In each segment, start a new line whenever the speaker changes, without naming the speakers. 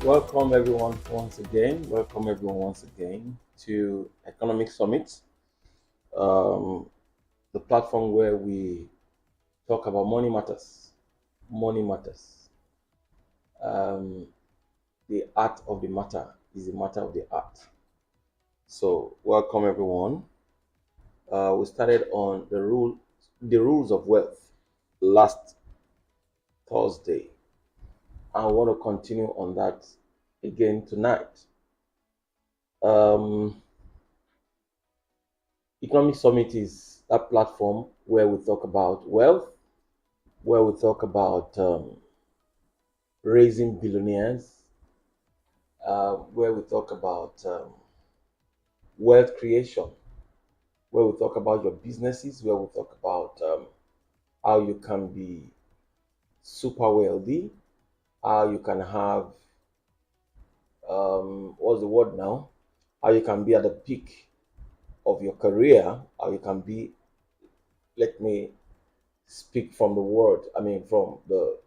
Welcome everyone once again. Welcome everyone once again to Economic Summit, um, the platform where we talk about money matters. Money matters. Um, the art of the matter is the matter of the art. So, welcome everyone. We started on the rules of wealth last Thursday. I want to continue on that again tonight. Um, Economic Summit is a platform where we talk about wealth, where we talk about raising billionaires, where we talk about wealth creation, where we talk about your businesses, where we talk about how you can be super wealthy, how you can have, what's the word now? How you can be at the peak of your career, how you can be, let me speak from the word, from the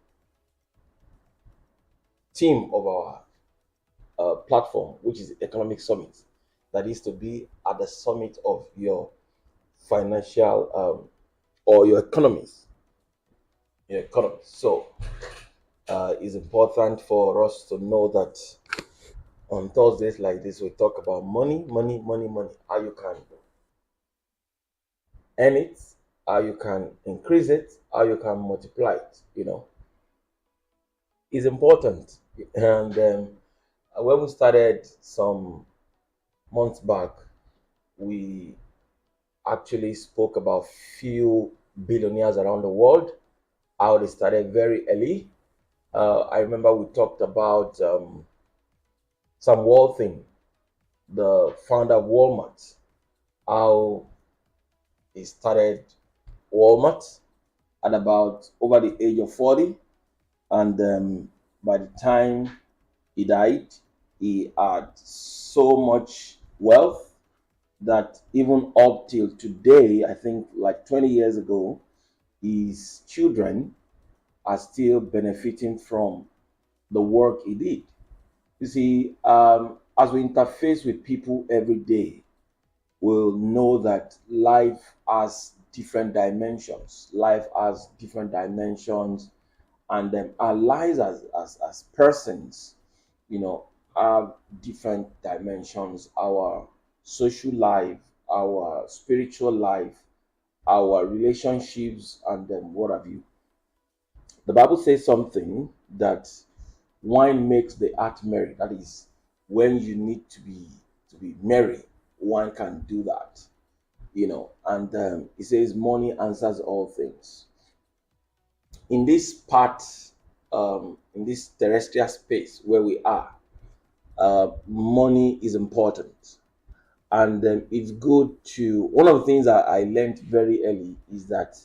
theme of our platform, which is Economic Summit. That is to be at the summit of your financial or your economies. Your economy. So it's important for us to know that on Thursdays like this, we talk about money, money, money, money. How you can earn it, how you can increase it, how you can multiply it. It's important. And when we started some months back, we actually spoke about few billionaires around the world, how they started very early. I remember we talked about Sam Walton, the founder of Walmart, how he started Walmart at about over the age of 40. And by the time he died, he had so much wealth that even up till today, I think like 20 years ago, his children are still benefiting from the work he did. You see, as we interface with people every day, we'll know that life has different dimensions. Life has different dimensions, and our lives as persons, you know, have different dimensions. Our social life, our spiritual life, our relationships, and what have you. The Bible says something that wine makes the heart merry. That is, when you need to be merry, wine can do that. And it says money answers all things. In this part, in this terrestrial space where we are, money is important, and it's good to. One of the things that I learned very early is that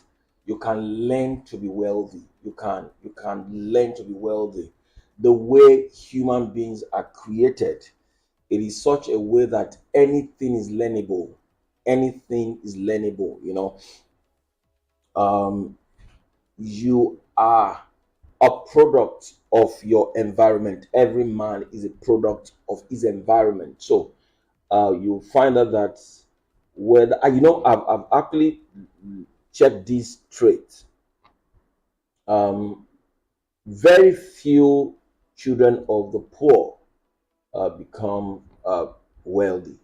you can learn to be wealthy. You can learn to be wealthy. The way human beings are created, it is such a way that anything is learnable. Anything is learnable. Um, you are a product of your environment. Every man is a product of his environment. So you find out that whether I've actually checked this trait. Um, Very few children of the poor become wealthy.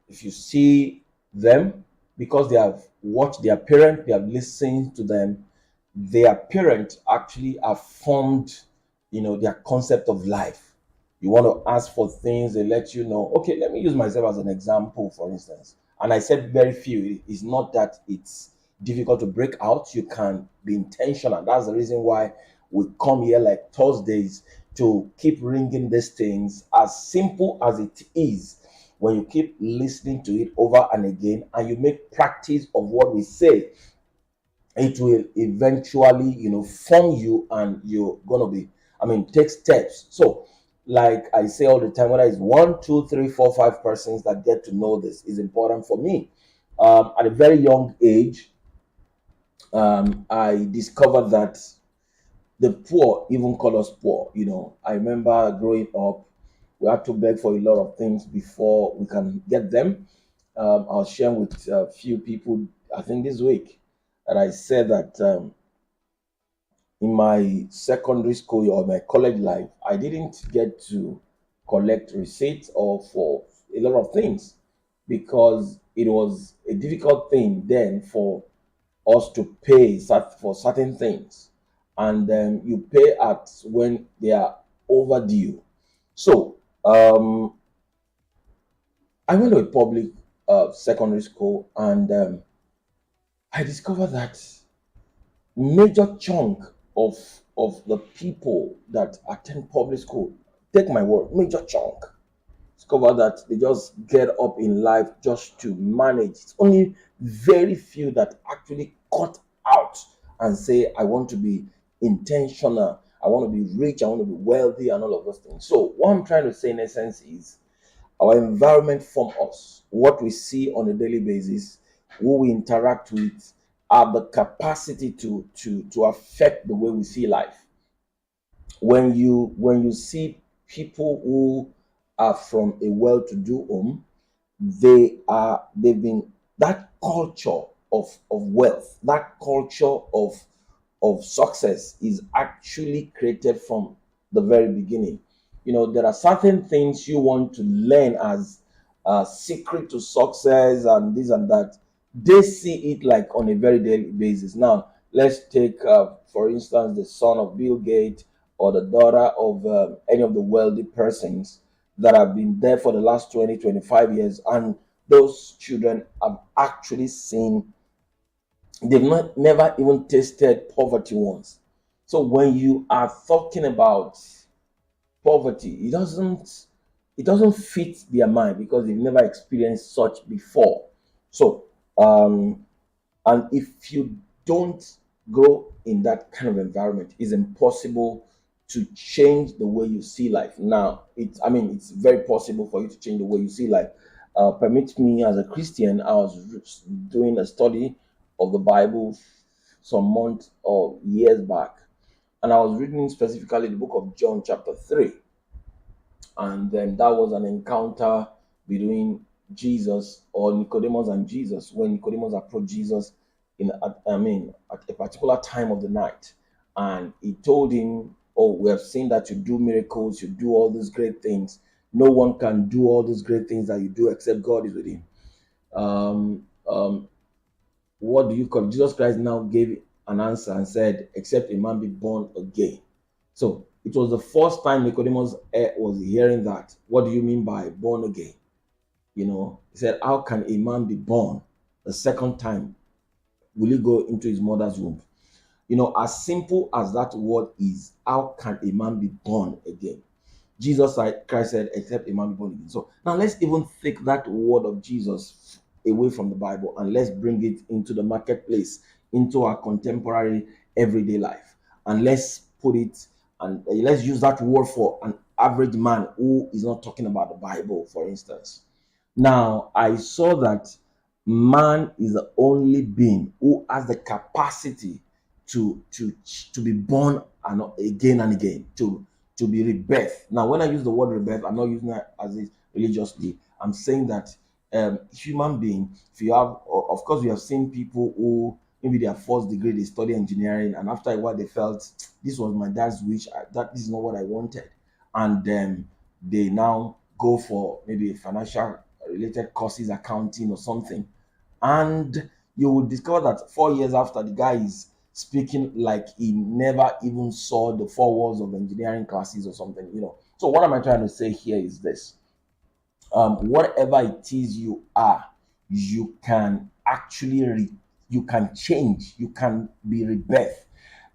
If you see them, because they have watched their parents, they have listened to them, their parents actually have formed, their concept of life. You want to ask for things, they let you know. Okay, let me use myself as an example, for instance. And I said very few. It's not that it's difficult to break out. You can be intentional. That's the reason why we come here like Thursdays to keep ringing these things, as simple as it is. When you keep listening to it over and again and you make practice of what we say, it will eventually form you, and you're gonna be, take steps. So like I say all the time, whether it's one, two, three, four, five persons that get to know this is important for me. At a very young age, I discovered that The poor even call us poor. I remember growing up, we had to beg for a lot of things before we can get them. I was sharing with a few people, I think this week, that I said that in my secondary school or my college life, I didn't get to collect receipts or for a lot of things because it was a difficult thing then for us to pay for certain things, and you pay at when they are overdue. So I went to a public secondary school, and I discovered that major chunk of the people that attend public school, take my word, major chunk, discover that they just get up in life just to manage. It's only very few that actually cut out and say, I want to be intentional, I want to be rich, I want to be wealthy, and all of those things. So, what I'm trying to say in essence is our environment form us. What we see on a daily basis, who we interact with, have the capacity to affect the way we see life. When you see people who are from a well-to-do home, they've been, that culture of wealth, that culture of success is actually created from the very beginning. There are certain things you want to learn as a secret to success and this and that. They see it like on a very daily basis. Now, let's take, for instance, the son of Bill Gates or the daughter of any of the wealthy persons that have been there for the last 20, 25 years. And those children have actually seen, they've not never even tasted poverty once. So when you are talking about poverty, it doesn't fit their mind because they've never experienced such before. So and if you don't grow in that kind of environment, it's impossible to change the way you see life. Now, it's very possible for you to change the way you see life. Permit me, as a Christian, I was doing a study of the Bible some months or years back, and I was reading specifically the book of John, chapter 3. And then that was an encounter between Jesus, or Nicodemus and Jesus, when Nicodemus approached Jesus at a particular time of the night, and he told him, "Oh, we have seen that you do miracles, you do all these great things. No one can do all these great things that you do except God is with him. Um, um, what do you call it?" Jesus Christ now gave an answer and said, "Except a man be born again." So it was the first time Nicodemus was hearing that. What do you mean by born again? He said, "How can a man be born the second time? Will he go into his mother's womb?" As simple as that word is, how can a man be born again? Jesus Christ said, "Except a man be born again." So now let's even take that word of Jesus away from the Bible and let's bring it into the marketplace, into our contemporary everyday life. And let's put it, and let's use that word for an average man who is not talking about the Bible, for instance. Now, I saw that man is the only being who has the capacity to be born again and again, to be rebirth. Now, when I use the word rebirth, I'm not using that as it religiously. I'm saying that human being, if you have, of course, we have seen people who maybe their first degree they study engineering, and after a while they felt this was my dad's wish, that this is not what I wanted, and then they now go for maybe financial related courses, accounting or something, and you will discover that 4 years after, the guy is speaking like he never even saw the four walls of engineering classes or something. So what am I trying to say here is this: whatever it is you are, you can actually you can change, you can be rebirth.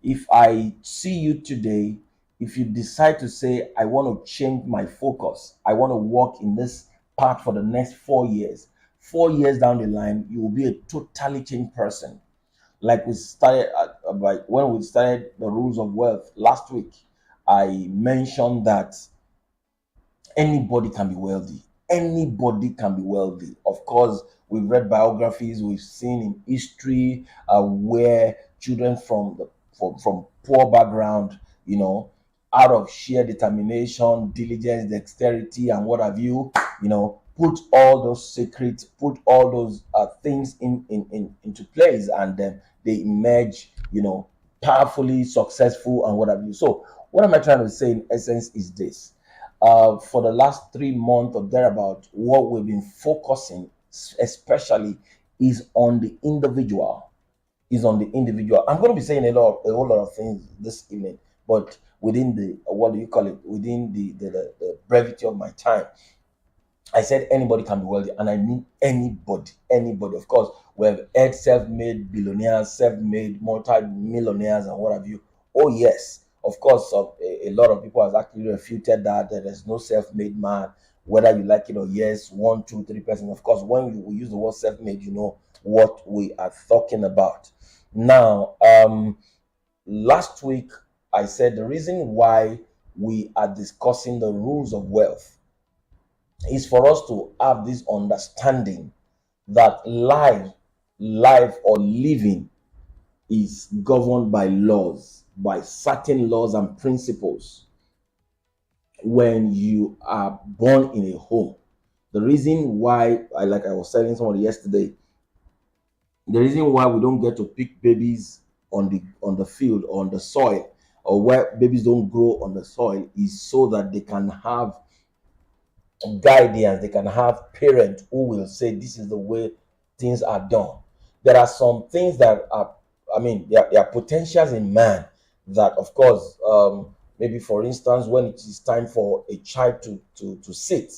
If I see you today, if you decide to say, I want to change my focus, I want to walk in this path for the next 4 years, 4 years down the line, you will be a totally changed person. Like we started when we started the rules of wealth last week, I mentioned that anybody can be wealthy. Anybody can be wealthy. Of course, we've read biographies, we've seen in history where children from the from poor background, out of sheer determination, diligence, dexterity, and what have you, put all those secrets, put all those things into place, and then they emerge, powerfully successful and what have you. So, what am I trying to say in essence is this: for the last 3 months or thereabout, what we've been focusing, especially, is on the individual. I'm going to be saying a whole lot of things this evening, but within the what do you call it? Within the brevity of my time, I said anybody can be wealthy, and I mean anybody. Anybody. Of course, we have had self-made billionaires, self-made multi-millionaires, and what have you. Oh yes, of course. A lot of people have actually refuted that there is no self-made man, whether you like it or yes. 1, 2, 3%. Of course, when we use the word self-made, you know what we are talking about. Now, last week I said the reason why we are discussing the rules of wealth is for us to have this understanding that life or living is governed by laws, by certain laws and principles. When you are born in a home, the reason why, like I was telling somebody yesterday, the reason why we don't get to pick babies on the field or on the soil, or where babies don't grow on the soil, is so that they can have guidance, they can have parents who will say this is the way things are done. There are some things that are, there are potentials in man that, of course, maybe for instance, when it is time for a child to sit,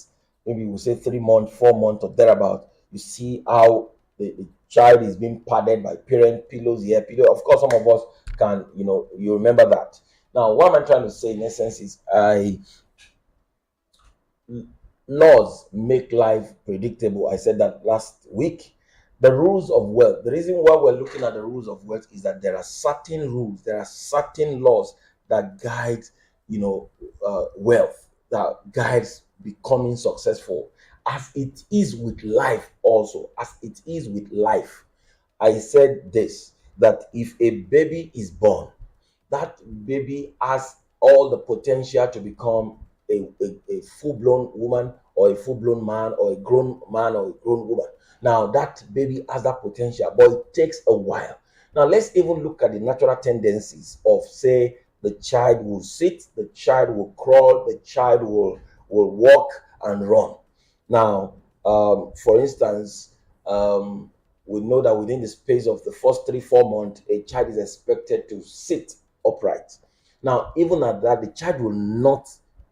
maybe we'll say 3 months, 4 months, or thereabout, you see how the child is being padded by parent, pillows here, pillow. Of course, some of us can, you remember that. Now, what am I trying to say in essence is, laws make life predictable. I said that last week. The rules of wealth. The reason why we're looking at the rules of wealth is that there are certain rules, there are certain laws that guide, wealth, that guides becoming successful. As it is with life, also, as it is with life. I said this, that if a baby is born, that baby has all the potential to become a full-blown woman or a full-blown man, or a grown man or a grown woman. Now that baby has that potential, but it takes a while. Now let's even look at the natural tendencies of, say, the child will sit, the child will crawl, the child will walk and run. Now, for instance, we know that within the space of the first 3-4 months, a child is expected to sit upright. Now, even at that, the child will not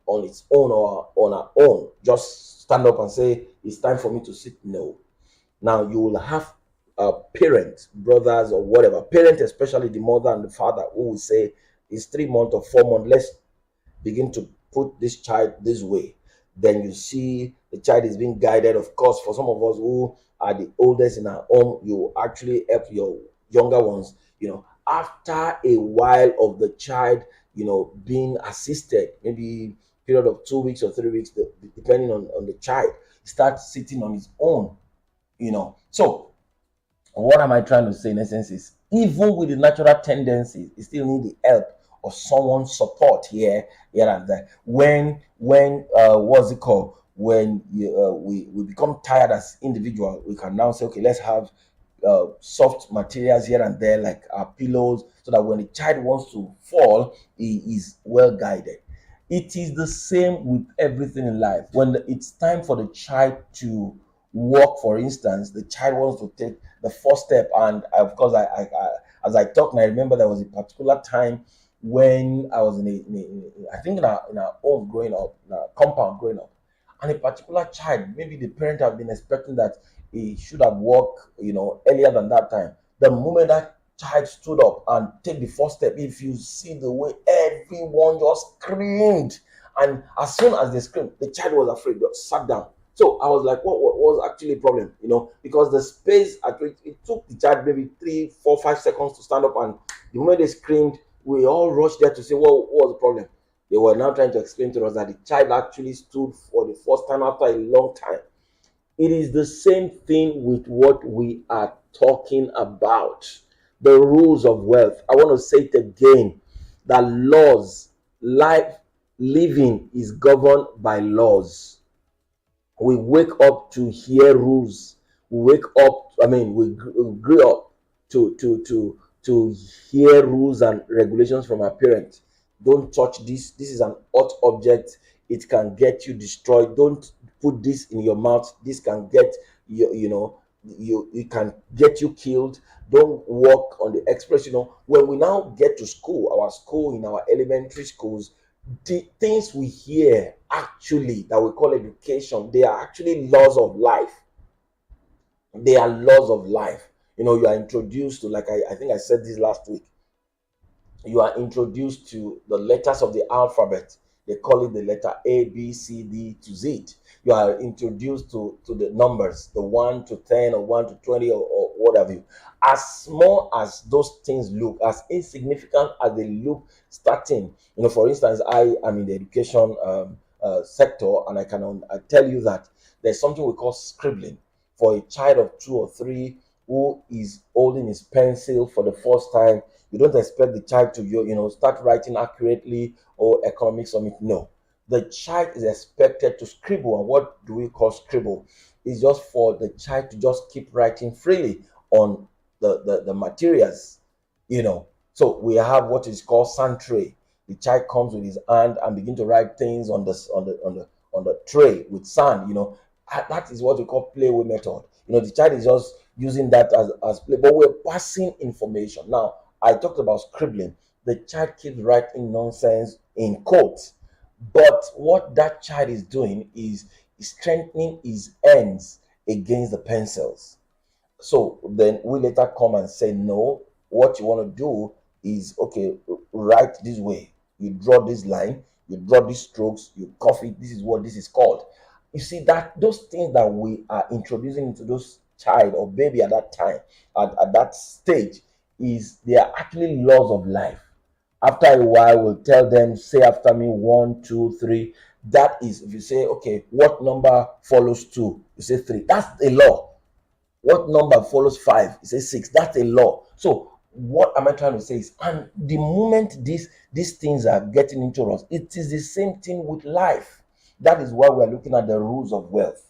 on its own or on her own just stand up and say, it's time for me to sit. No. Now, you will have parents, brothers, or whatever, parents, especially the mother and the father, who will say, it's 3 months or 4 months, let's begin to put this child this way. Then you see the child is being guided. Of course, for some of us who are the oldest in our home, you actually help your younger ones, after a while of the child, being assisted, maybe period of 2 weeks or 3 weeks, depending on the child, starts sitting on his own, So, what am I trying to say in essence is, even with the natural tendencies, you still need the help of someone's support here and there. When what's it called? When we become tired as individuals, we can now say, okay, let's have soft materials here and there, like our pillows, so that when the child wants to fall, he is well guided. It is the same with everything in life. When it's time for the child to walk, for instance, the child wants to take the first step, and of course, I as I talk now, I remember there was a particular time when I was I think in our home growing up, in our compound growing up, and a particular child, maybe the parent have been expecting that he should have walked, earlier than that time. The moment that child stood up and take the first step, if you see the way everyone just screamed, and as soon as they screamed, the child was afraid, just sat down. So I was like, what was actually a problem? Because the space at which it took the child maybe 3, 4, 5 seconds to stand up, and the moment they screamed, we all rushed there to say, what was the problem? They were now trying to explain to us that the child actually stood for the first time after a long time. It is the same thing with what we are talking about. the rules of wealth. I want to say it again, that laws, life, living is governed by laws. We wake up to hear rules. We wake up, I mean, we grew up to hear rules and regulations from our parents. Don't touch this. This is an hot object. It can get you destroyed. Don't put this in your mouth. This can get you, it can get you killed. Don't walk on the express. When we now get to school, our school, in our elementary schools, the things we hear actually that we call education, they are actually laws of life. They are laws of life. You are introduced to, like I think I said this last week, you are introduced to the letters of the alphabet. They call it the letter A, B, C, D to Z. You are introduced to the numbers, the 1 to 10 or 1 to 20 or what have you. As small as those things look, as insignificant as they look starting, for instance, I am in the education sector, and I tell you that there's something we call scribbling. For a child of 2 or 3 who is holding his pencil for the first time, you don't expect the child to start writing accurately or economics on it. No, the child is expected to scribble. And what do we call scribble? It's just for the child to just keep writing freely on the materials. So we have what is called sand tray. The child comes with his hand and begin to write things on the tray with sand. That is what we call playway method. The child is just using that as play, but we're passing information. Now, I talked about scribbling. The child keeps writing nonsense in quotes, but what that child is doing is strengthening his hands against the pencils. So then we later come and say, no, what you want to do is, okay, write this way. You draw this line, you draw these strokes, you curve it. This is what this is called. You see, that those things that we are introducing into those child or baby at that time, at that stage, they are actually laws of life. After a while, we'll tell them, say after me, 1, 2, 3. That is, if you say, okay, what number follows 2? You say 3. That's a law. What number follows 5? You say 6. That's a law. So what am I trying to say is, and the moment these things are getting into us, it is the same thing with life. That is why we're looking at the rules of wealth.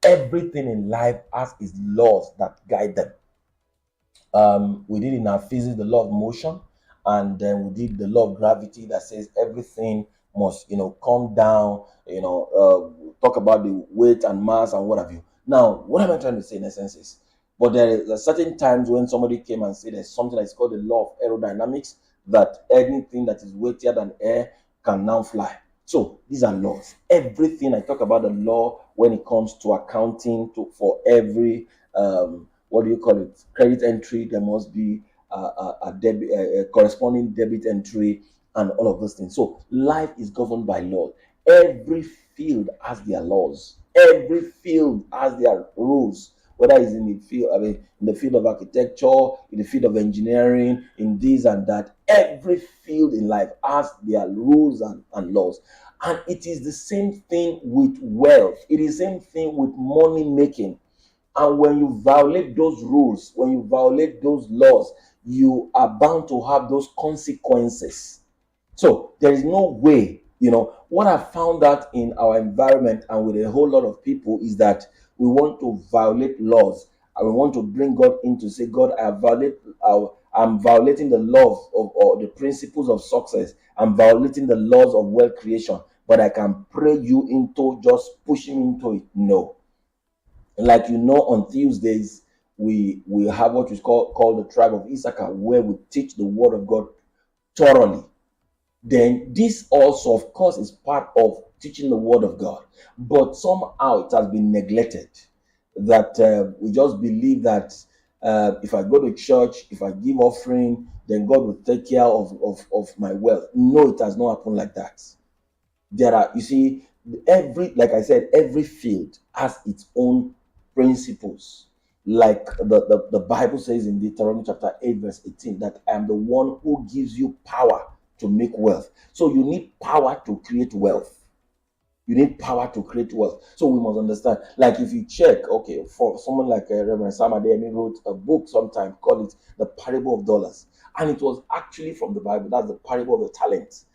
Everything in life has its laws that guide them. We did in our physics the law of motion, and then we did the law of gravity that says everything must come down. Talk about the weight and mass and what have you. Now, what am I trying to say in essence is, but there are certain times when somebody came and said there's something that's called the law of aerodynamics, that anything that is weightier than air can now fly. So these are laws. Everything I talk about the law when it comes to accounting, for every what do you call it, credit entry, there must be a corresponding debit entry and all of those things. So life is governed by law. Every field has their laws. Every field has their rules. Whether it's in the field, in the field of architecture, in the field of engineering, in this and that, every field in life has their rules and laws. And it is the same thing with wealth. It is the same thing with money making. And when you violate those rules, when you violate those laws, you are bound to have those consequences. So there is no way, what I found out in our environment and with a whole lot of people is that we want to violate laws, and we want to bring God in to say, God, I'm violating the laws or the principles of success. I'm violating the laws of wealth creation, but I can pray you into just pushing into it. No. Like on Tuesdays, we have what we call the tribe of Issachar, where we teach the word of God thoroughly. Then this also, of course, is part of teaching the word of God, but somehow it has been neglected. That we just believe that if I go to church, if I give offering, then God will take care of my wealth. No, it has not happened like that. There are, you see, like I said, every field has its own principles. Like the Bible says in Deuteronomy chapter 8, verse 18, that I am the one who gives you power to make wealth. So you need power to create wealth. You need power to create wealth. So we must understand. Like if you check, okay, for someone like Reverend Sam Adeyemi wrote a book sometime called it The Parable of Dollars. And it was actually from the Bible. That's the parable of the talents.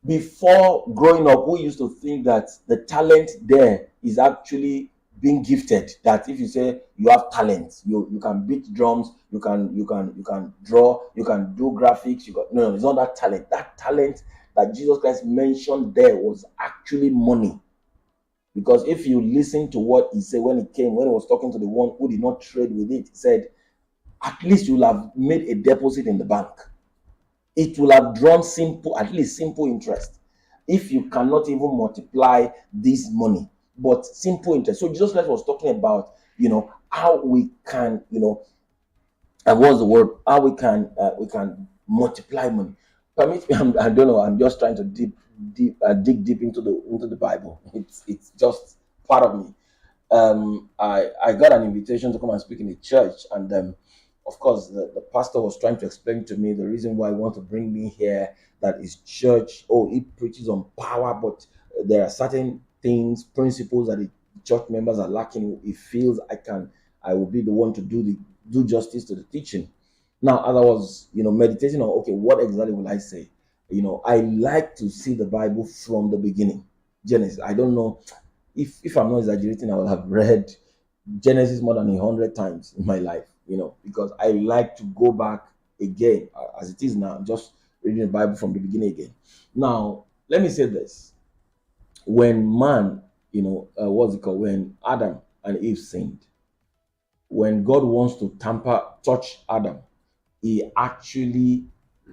Before growing up, we used to think that the talent there is actually being gifted. That if you say you have talent, you can beat drums, you can draw, you can do graphics. No, it's not that talent. That talent that Jesus Christ mentioned there was actually money. Because if you listen to what he said when he was talking to the one who did not trade with it, he said, at least you'll have made a deposit in the bank. It will have drawn at least simple interest. If you cannot even multiply this money, but simple interest. So Jesus Christ was talking about, how we can, and what's the word? How we can multiply money. Permit me, I don't know. I'm just trying to dig deep into the Bible. It's just part of me. I got an invitation to come and speak in the church, and of course, the pastor was trying to explain to me the reason why he want to bring me here. That is church. Oh, he preaches on power, but there are certain things, principles that the church members are lacking. He feels I will be the one to do justice to the teaching. Now, as I was, meditating on, okay, what exactly will I say? I like to see the Bible from the beginning, Genesis. I don't know if I'm not exaggerating. I will have read Genesis more than 100 times in my life, because I like to go back again as it is now, just reading the Bible from the beginning again. Now, let me say this: when man, what's it called? When Adam and Eve sinned, when God wants to touch Adam, he actually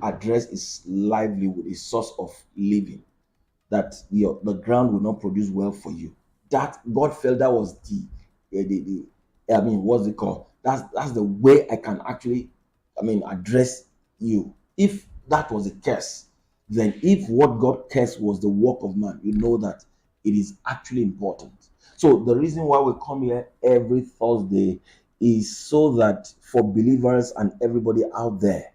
addressed his livelihood, his source of living, that the ground will not produce well for you. That God felt that was what's it called? That's the way I can actually, address you. If that was a curse, then if what God cursed was the work of man, you know that it is actually important. So the reason why we come here every Thursday is so that for believers and everybody out there,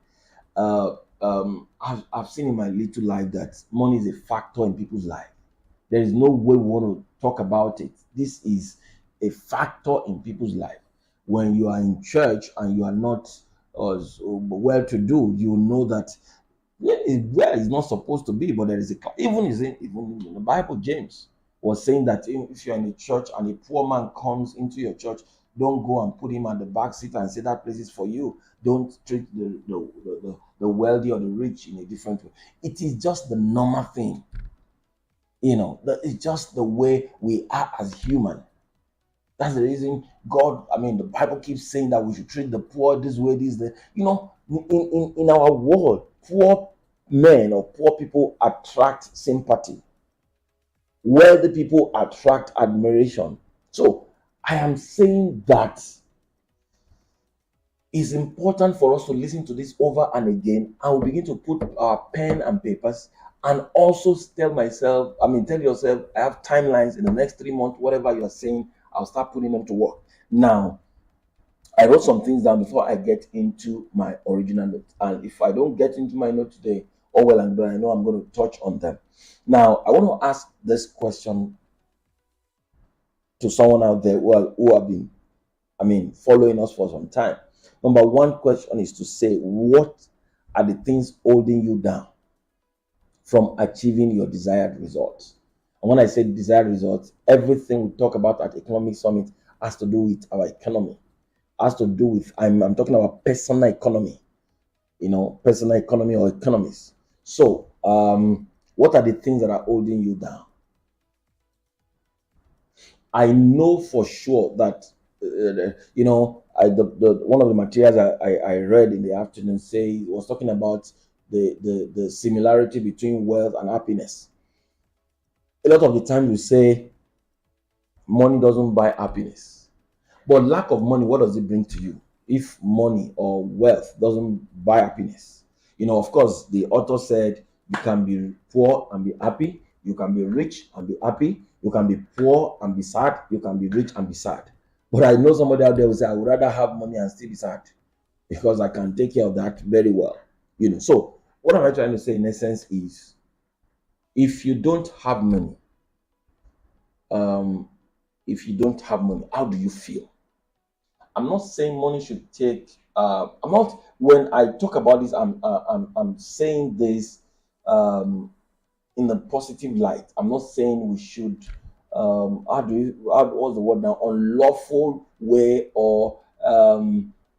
I've seen in my little life that money is a factor in people's life. There is no way we want to talk about it. This is a factor in people's life. When you are in church and you are not well to do, you know that where it's not supposed to be, but there is even in the Bible, James was saying that if you're in a church and a poor man comes into your church, don't go and put him at the back seat and say that place is for you. Don't treat the wealthy or the rich in a different way. It is just the normal thing. It's just the way we are as human. That's the reason the Bible keeps saying that we should treat the poor this way, in our world, poor men or poor people attract sympathy. Wealthy people attract admiration. So I am saying that it's important for us to listen to this over and again, and we begin to put our pen and papers, and also tell yourself, I have timelines in the next 3 months, whatever you are saying, I'll start putting them to work. Now, I wrote some things down before I get into my original note. And if I don't get into my note today, oh well and good, I know I'm going to touch on them. Now, I want to ask this question to someone out there who have been, following us for some time. Number one question is to say, what are the things holding you down from achieving your desired results? And when I say desired results, everything we talk about at Economic Summit has to do with our economy. Has to do with, I'm talking about personal economy, personal economy or economics. So, what are the things that are holding you down? I know for sure that, one of the materials I read in the afternoon was talking about the similarity between wealth and happiness. A lot of the time we say money doesn't buy happiness, but lack of money, what does it bring to you? If money or wealth doesn't buy happiness, of course, the author said you can be poor and be happy, you can be rich and be happy, you can be poor and be sad, you can be rich and be sad. But I know somebody out there will say, I would rather have money and still be sad because I can take care of that very well. So what am I trying to say in essence is, if you don't have money, um, if you don't have money, how do you feel? I'm not saying money should take. I'm not. When I talk about this, I'm saying this um, in a positive light. I'm not saying we should. What's the word now? Unlawful way or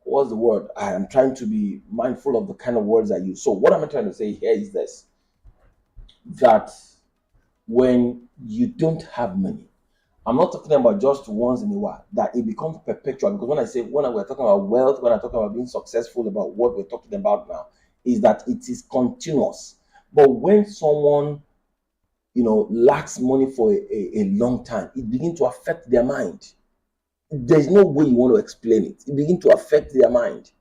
what's the word? I am trying to be mindful of the kind of words I use. So what am I trying to say here is this: that when you don't have money, I'm not talking about just once in a while, that it becomes perpetual. Because when we're talking about wealth, when I'm talking about being successful, about what we're talking about now, is that it is continuous. But when someone, lacks money for a long time, it begins to affect their mind. There's no way you want to explain it. It begins to affect their mind.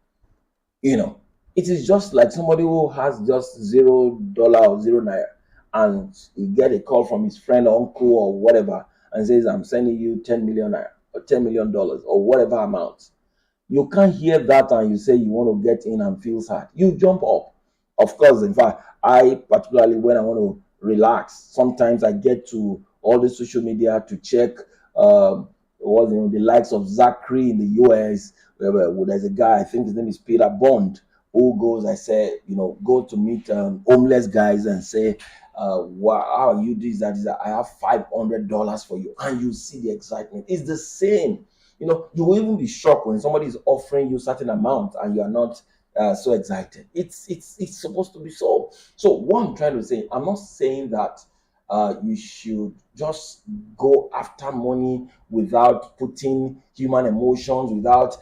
You know, it is just like somebody who has just $0 or zero naira, and he get a call from his friend or uncle or whatever and says, "I'm sending you 10 million naira or $10 million or whatever amount." You can't hear that and you say you want to get in and feel sad. You jump up. Of course, in fact, I particularly, when I want to relax, sometimes I get to all the social media to check the likes of Zachary in the US. Where there's a guy, I think his name is Peter Bond, who goes, I say, go to meet homeless guys and say, wow, how are you this, that, this, that? I have $500 for you. And you see the excitement. It's the same. You will even be shocked when somebody is offering you certain amount and you are not so excited. It's supposed to be so. So what I'm trying to say, I'm not saying that you should just go after money without putting human emotions, without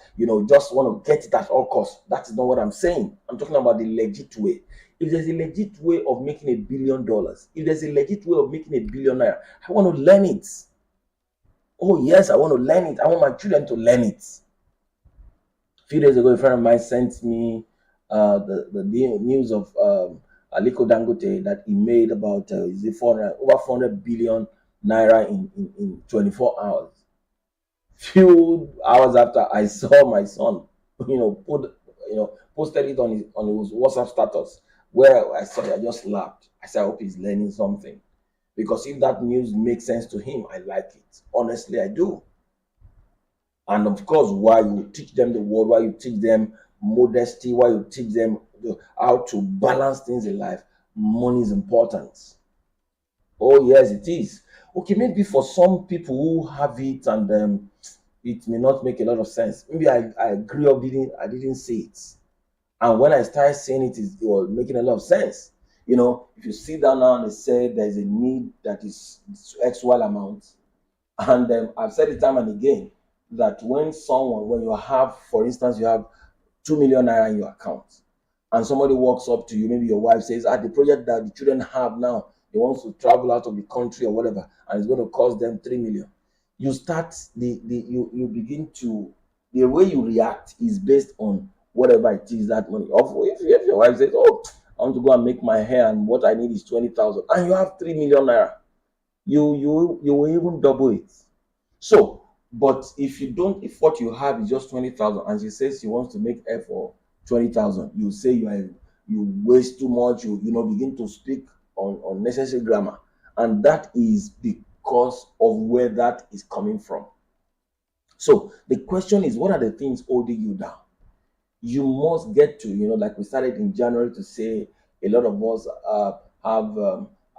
just want to get it at all costs. That is not what I'm saying. I'm talking about the legit way. If there's a legit way of making $1 billion, if there's a legit way of making $1 billion, I want to learn it. Oh yes, I want to learn it. I want my children to learn it. A few days ago, a friend of mine sent me the news of Aliko Dangote, that he made about is it 400, over 400 billion naira in 24 hours. Few hours after, I saw my son, posted it on his WhatsApp status, where I saw it, I just laughed. I said, I hope he's learning something. Because if that news makes sense to him, I like it. Honestly, I do. And of course, why you teach them the word, why you teach them modesty, why you teach them how to balance things in life, money is important. Oh, yes, it is. Okay, maybe for some people who have it and it may not make a lot of sense. Maybe I grew up, I didn't see it. And when I started seeing it, it was making a lot of sense. If you sit down now and they say there's a need that is X Y amount, and I've said it time and again that when you have, for instance, you have 2 million naira in your account, and somebody walks up to you, maybe your wife says, the project that the children have now, they want to travel out of the country or whatever, and it's going to cost them 3 million. You start you begin to, the way you react is based on whatever it is that money. If your wife says, "Oh, I want to go and make my hair and what I need is 20,000," and you have 3 million naira, you will even double it. So, but if what you have is just 20,000 and she says she wants to make hair for 20,000, you say you waste too much. You begin to speak on unnecessary grammar, and that is because of where that is coming from. So the question is, what are the things holding you down? You must get to, like we started in January to say, a lot of us have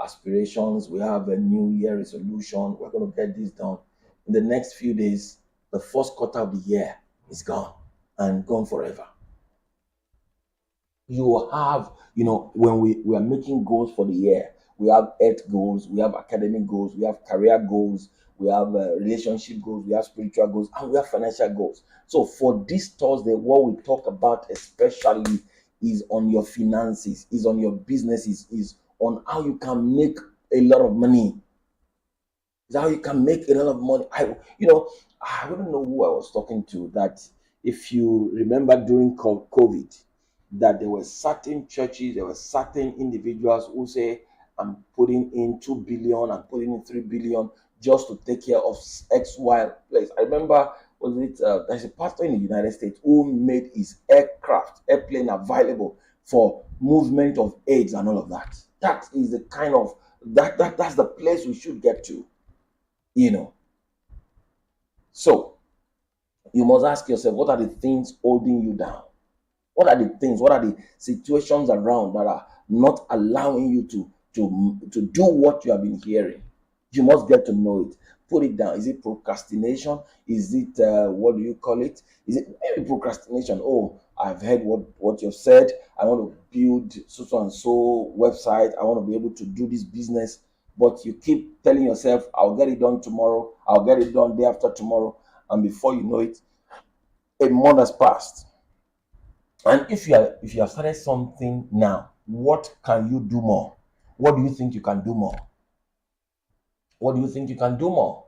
aspirations. We have a new year resolution. We're going to get this done. In the next few days, the first quarter of the year is gone and gone forever. You have, when we are making goals for the year, we have health goals, we have academic goals, we have career goals, we have relationship goals, we have spiritual goals, and we have financial goals. So for this Thursday, what we talk about especially is on your finances, is on your businesses, is on how you can make a lot of money. Is how you can make a lot of money. I wouldn't know who I was talking to, that if you remember during COVID, that there were certain churches, there were certain individuals who say, "I'm putting in 2 billion, I'm putting in 3 billion just to take care of XY place." I remember, there's a pastor in the United States who made his airplane available for movement of AIDS and all of that. That is the kind of that's the place we should get to. you know. So you must ask yourself, what are the things holding you down? What are the things, what are the situations around that are not allowing you to do what you have been hearing? You must get to know it. Put it down. Is it procrastination? Is it what do you call it? Is it maybe procrastination? Oh, I've heard what you've said. I want to build so and so website. I want to be able to do this business, but you keep telling yourself, "I'll get it done tomorrow. I'll get it done day after tomorrow," and before you know it, a month has passed. And if you have started something now, what can you do more? What do you think you can do more? What do you think you can do more?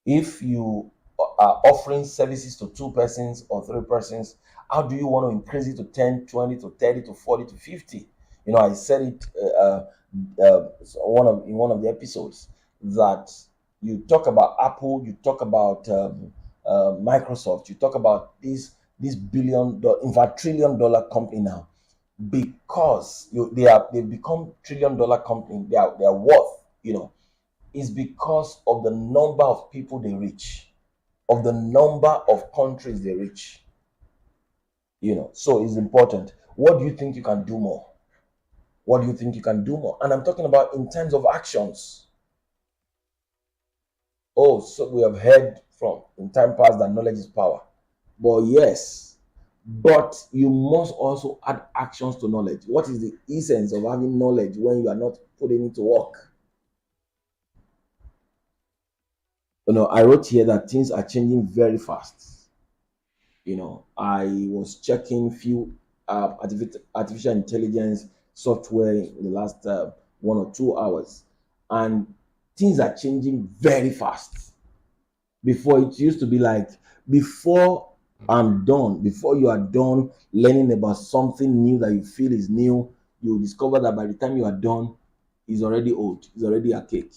If you are offering services to two persons or three persons, how do you want to increase it to 10, 20 to 30 to 40 to 50? I said it in one of the episodes that you talk about Apple, you talk about Microsoft, you talk about this billion-dollar, in fact, trillion-dollar company now, because they've become trillion-dollar company. They are worth, is because of the number of people they reach, of the number of countries they reach. So it's important. What do you think you can do more? What do you think you can do more? And I'm talking about in terms of actions. Oh, so we have heard from in time past that knowledge is power. But yes, but you must also add actions to knowledge. What is the essence of having knowledge when you are not putting it to work? I wrote here that things are changing very fast. I was checking few artificial intelligence software in the last 1 or 2 hours, and things are changing very fast. Before, it used to be like, before before you are done learning about something new that you feel is new, you discover that by the time you are done, it's already old, it's already archaic.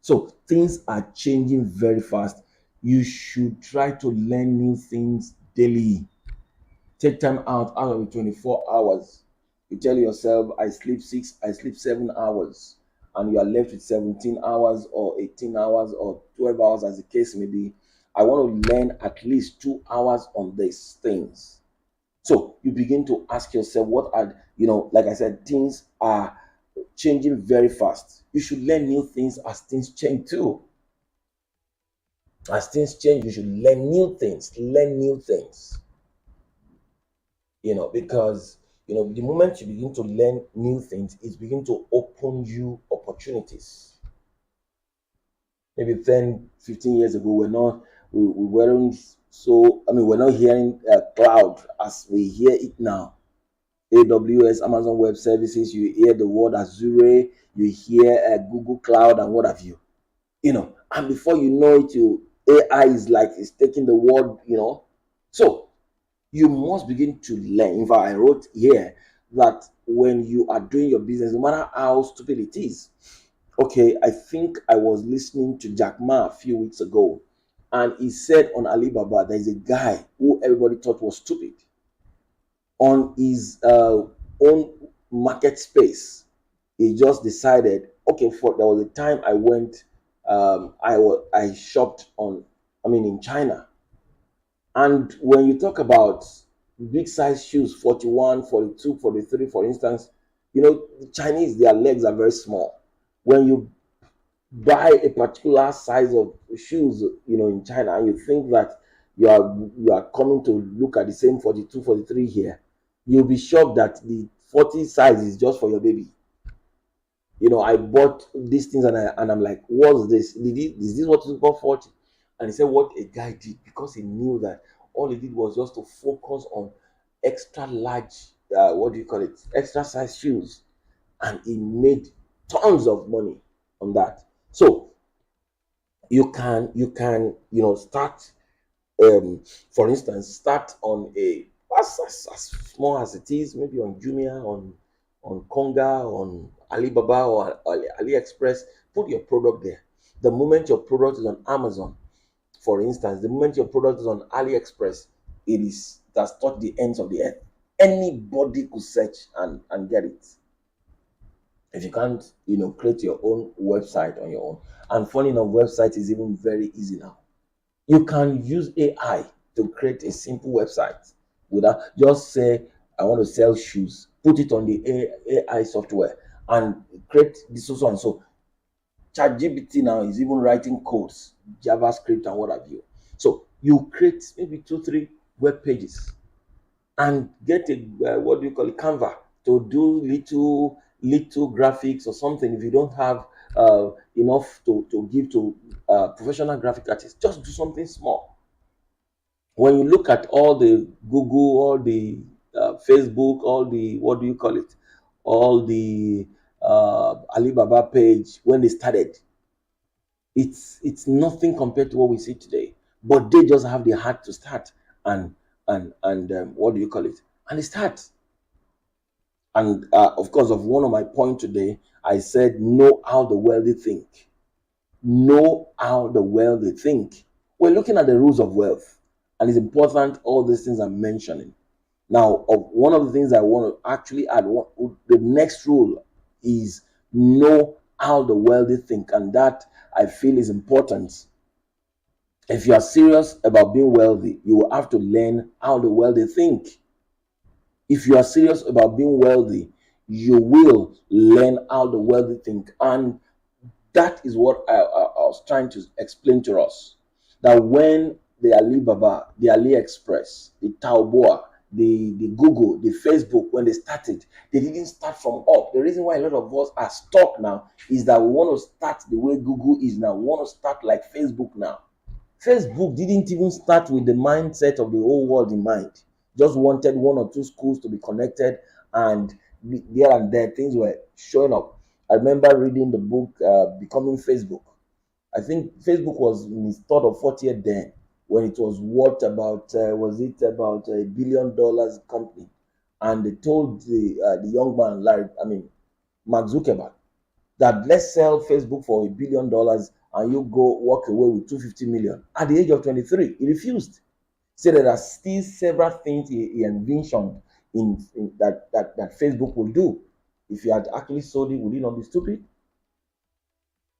So things are changing very fast. You should try to learn new things daily. Take time out of the 24 hours. You tell yourself, I sleep 6, I sleep 7 hours, and you are left with 17 hours or 18 hours or 12 hours, as the case may be. I want to learn at least 2 hours on these things. So you begin to ask yourself, what are, like I said, things are changing very fast. You should learn new things as things change too. As things change, you should learn new things. Learn new things. Because the moment you begin to learn new things, it begins to open you opportunities. Maybe 10, 15 years ago, we weren't so, we're not hearing cloud as we hear it now. AWS, Amazon Web Services, you hear the word Azure, you hear Google Cloud and what have you. And before you know it, AI is like, it's taking the world. So you must begin to learn. In fact, I wrote here that when you are doing your business, no matter how stupid it is. Okay, I think I was listening to Jack Ma a few weeks ago, and he said on Alibaba, there's a guy who everybody thought was stupid. On his own market space, he just decided, okay, there was a time I went, I shopped in China. And when you talk about big size shoes, 41, 42, 43, for instance, the Chinese, their legs are very small. When you buy a particular size of shoes, in China, and you think that you are coming to look at the same 42, 43 here, you'll be shocked that the 40 size is just for your baby. I bought these things, and I'm like, what's this? Is this what is called 40? And he said what a guy did, because he knew that all he did was just to focus on extra large, what do you call it? Extra size shoes. And he made tons of money on that. So you can start, for instance, start on as small as it is, maybe on Jumia, on Konga, on Alibaba or AliExpress. Put your product there. The moment your product is on Amazon, for instance, the moment your product is on AliExpress, that's touched the ends of the earth. Anybody could search and get it. If you can't, create your own website on your own. And funny enough, website is even very easy now. You can use AI to create a simple website without, just say, I want to sell shoes, put it on the AI software and create this so and so. ChatGPT now is even writing codes, JavaScript and what have you. So you create maybe 2, 3 web pages and get a what do you call it, Canva, to do little graphics or something. If you don't have enough to give to professional graphic artists, just do something small. When you look at all the Google, all the Facebook, all the, what do you call it, all the Alibaba page, when they started, it's nothing compared to what we see today. But they just have the heart to start and what do you call it, and they start. And of course, of one of my points today, I said, know how the wealthy think. Know how the wealthy think. We're looking at the rules of wealth, and it's important all these things I'm mentioning. Now, one of the things I want to actually add, the next rule is know how the wealthy think, and that I feel is important. If you are serious about being wealthy, you will have to learn how the wealthy think. If you are serious about being wealthy, you will learn how the wealthy think. And that is what I was trying to explain to us. That when the Alibaba, the AliExpress, the Taobao, the Google, the Facebook, when they started, they didn't start from up. The reason why a lot of us are stuck now is that we want to start the way Google is now. We want to start like Facebook now. Facebook didn't even start with the mindset of the whole world in mind. Just wanted 1 or 2 schools to be connected, and here and there things were showing up. I remember reading the book Becoming Facebook. I think Facebook was in its third or fourth year then, when it was worth about was it about $1 billion company, and they told the young man Mark Zuckerberg, that let's sell Facebook for $1 billion and you go walk away with 250 million. At the age of 23, he refused. So there are still several things he envisioned in that Facebook will do. If he had actually sold it, would he not be stupid?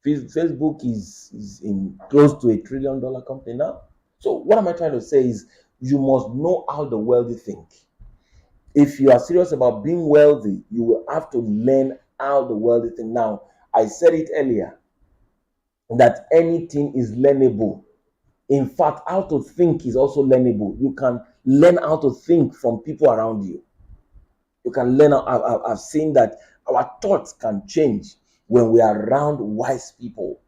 Facebook is in close to $1 trillion company now. So what am I trying to say is, you must know how the wealthy think. If you are serious about being wealthy, you will have to learn how the wealthy think. Now, I said it earlier that anything is learnable. In fact, how to think is also learnable. You can learn how to think from people around you. You can learn. I've seen that our thoughts can change when we are around wise people.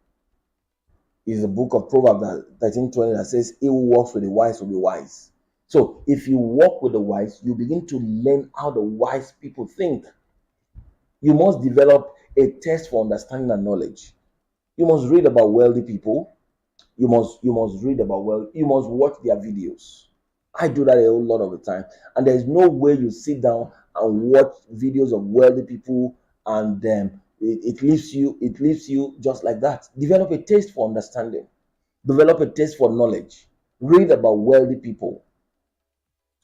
Is the book of Proverbs 13:20 that says, he who walks with the wise will be wise. So if you walk with the wise, you begin to learn how the wise people think. You must develop a taste for understanding and knowledge. You must read about wealthy people. You must read about wealth. You must watch their videos. I do that a whole lot of the time. And there's no way you sit down and watch videos of wealthy people and it leaves you just like that. Develop a taste for understanding. Develop a taste for knowledge. Read about wealthy people.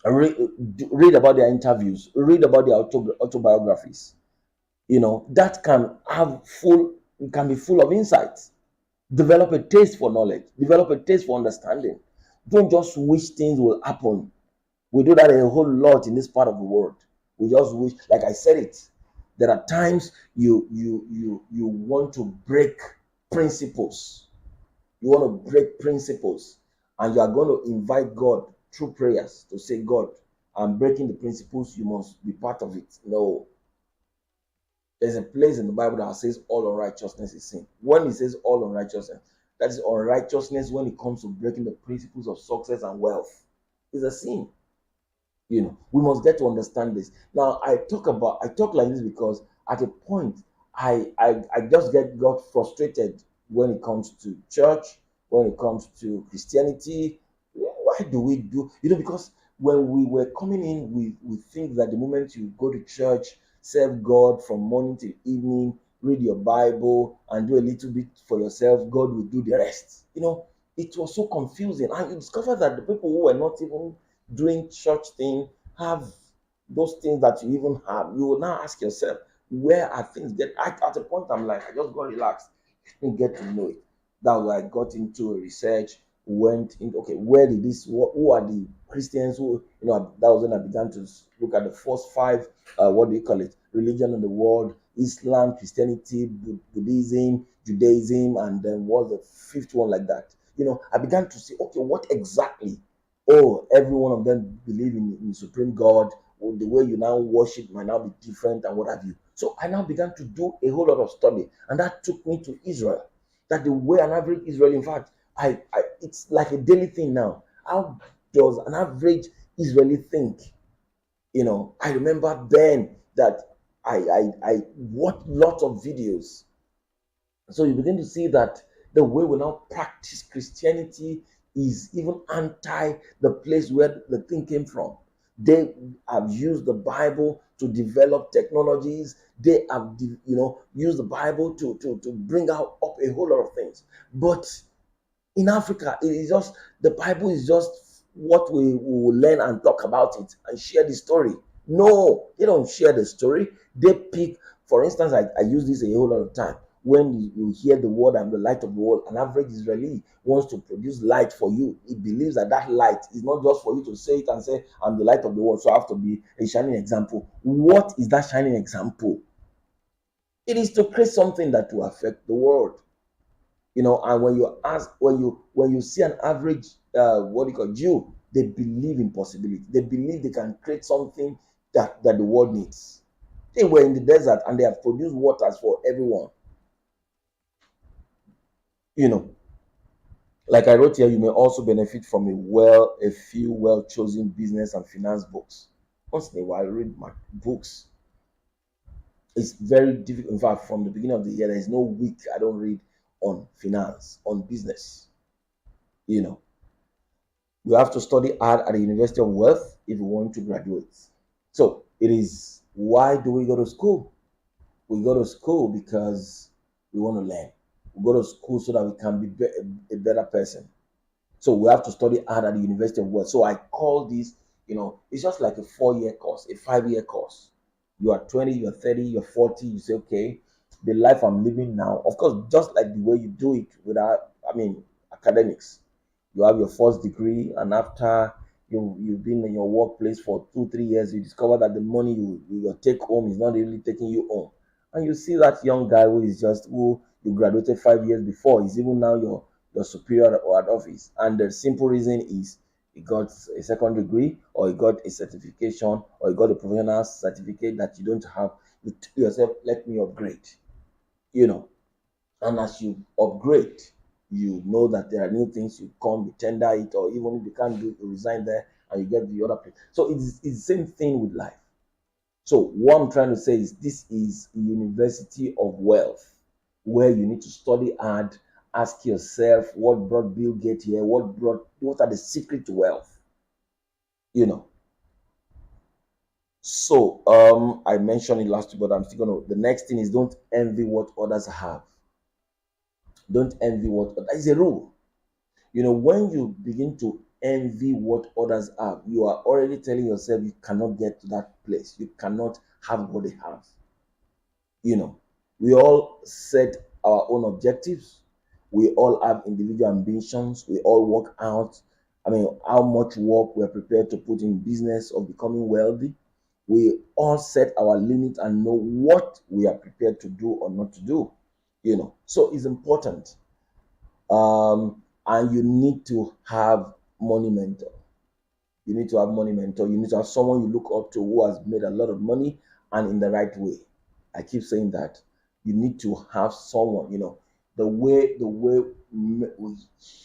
Read about their interviews. Read about their autobiographies. That can be full of insights. Develop a taste for knowledge. Develop a taste for understanding. Don't just wish things will happen. We do that a whole lot in this part of the world. We just wish, like I said it. There are times you want to break principles. You want to break principles, and you are going to invite God through prayers to say, God, I'm breaking the principles. You must be part of it. No. There's a place in the Bible that says all unrighteousness is sin. When it says all unrighteousness, that is unrighteousness when it comes to breaking the principles of success and wealth. It's a sin. We must get to understand this. Now, I talk like this because at a point I just got frustrated when it comes to church, when it comes to Christianity. Why do we do? Because when we were coming in, we think that the moment you go to church, serve God from morning till evening, read your Bible, and do a little bit for yourself, God will do the rest. It was so confusing. And you discover that the people who were not even doing church thing have those things that you even have. You will now ask yourself, Where are things get at a point I'm like, I just got relaxed. Didn't get to know it. That was why I got into research, went into okay, where did this who are the Christians who that was when I began to look at the first five what do you call it, religion in the world: Islam, Christianity, Buddhism, Judaism, and then what's the fifth one like that. I began to see, okay, what exactly? Oh, every one of them believe in supreme God. Or the way you now worship might now be different and what have you. So I now began to do a whole lot of study, and that took me to Israel. That the way an average Israeli, in fact, I it's like a daily thing now. How does an average Israeli think? I remember then that I watched lots of videos. So you begin to see that the way we now practice Christianity is even anti the place where the thing came from. They have used the Bible to develop technologies. They have, used the Bible to bring out up a whole lot of things. But in Africa, it is just the Bible is just what we will learn and talk about it and share the story. No, they don't share the story. They pick, for instance, I use this a whole lot of time. When you hear the word "I'm the light of the world," an average Israeli wants to produce light for you. He believes that that light is not just for you to say it and say, "I'm the light of the world," so I have to be a shining example. What is that shining example? It is to create something that will affect the world. And when you see an average what do you call Jew, they believe in possibility. They believe they can create something that the world needs. They were in the desert and they have produced waters for everyone. you know like I wrote here, you may also benefit from a few well chosen business and finance books. Once in a while, read my books. It's very difficult. In fact, from the beginning of the year, there is no week I don't read on finance, on business. you know We have to study hard at the University of Wealth if we want to graduate. So it is, why do we go to school? We go to school because we want to learn. We go to school so that we can be a better person. So we have to study hard at the University of Wealth. So I call this, it's just like a 4-year course, a 5-year course. You are 20, you're 30, you're 40, you say, okay, the life I'm living now, of course, just like the way you do it without, academics. You have your first degree, and after you've been in your workplace for 2 3 years, you discover that the money you take home is not really taking you home, and you see that young guy who you graduated 5 years before is even now your superior or at office, and the simple reason is he got a second degree, or he got a certification, or he got a professional certificate that you don't have. You tell yourself, let me upgrade. you know and as you upgrade, you know that there are new things, you come, you tender it, or even if you can't do it, you resign there and you get the other place. So it's the same thing with life. So what I'm trying to say is, this is a university of wealth, where you need to study hard, ask yourself what brought Bill Gates here, what are the secret to wealth. you know so I mentioned it last week, but I'm still gonna, the next thing is, don't envy what others have. Don't envy what, that is a rule. When you begin to envy what others have, you are already telling yourself you cannot get to that place, you cannot have what they have. you know we all set our own objectives, we all have individual ambitions, we all work out, how much work we're prepared to put in business of becoming wealthy. We all set our limit and know what we are prepared to do or not to do. So it's important. And you need to have money mentor. You need to have money mentor. You need to have someone you look up to who has made a lot of money and in the right way. I keep saying that. You need to have someone, the way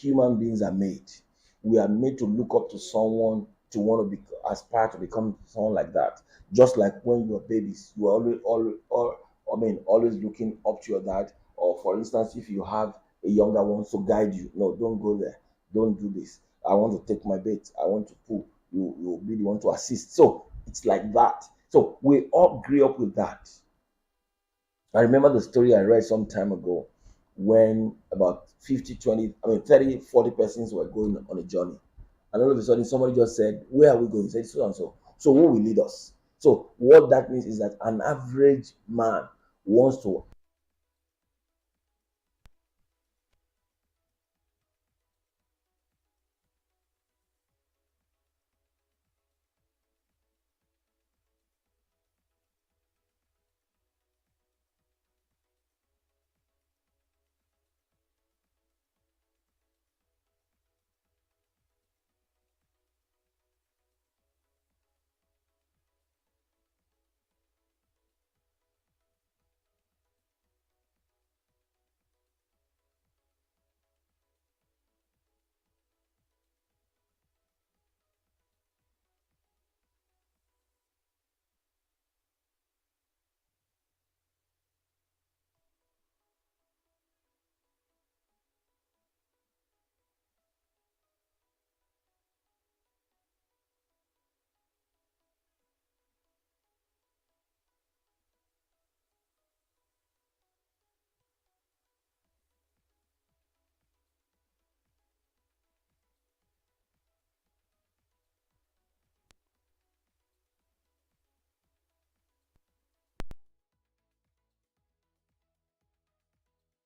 human beings are made. We are made to look up to someone, to want to be, aspire to become someone like that. Just like when you are babies, you are always looking up to your dad. Or for instance, if you have a younger one to guide you, no, don't go there, don't do this. I want to take my bait, I want to pull. You'll be the one to assist. So it's like that. So we all grew up with that. I remember the story I read some time ago, when about 50, 20, 30, 40 persons were going on a journey. And all of a sudden, somebody just said, where are we going? He said, so and so. So who will lead us? So what that means is that an average man wants to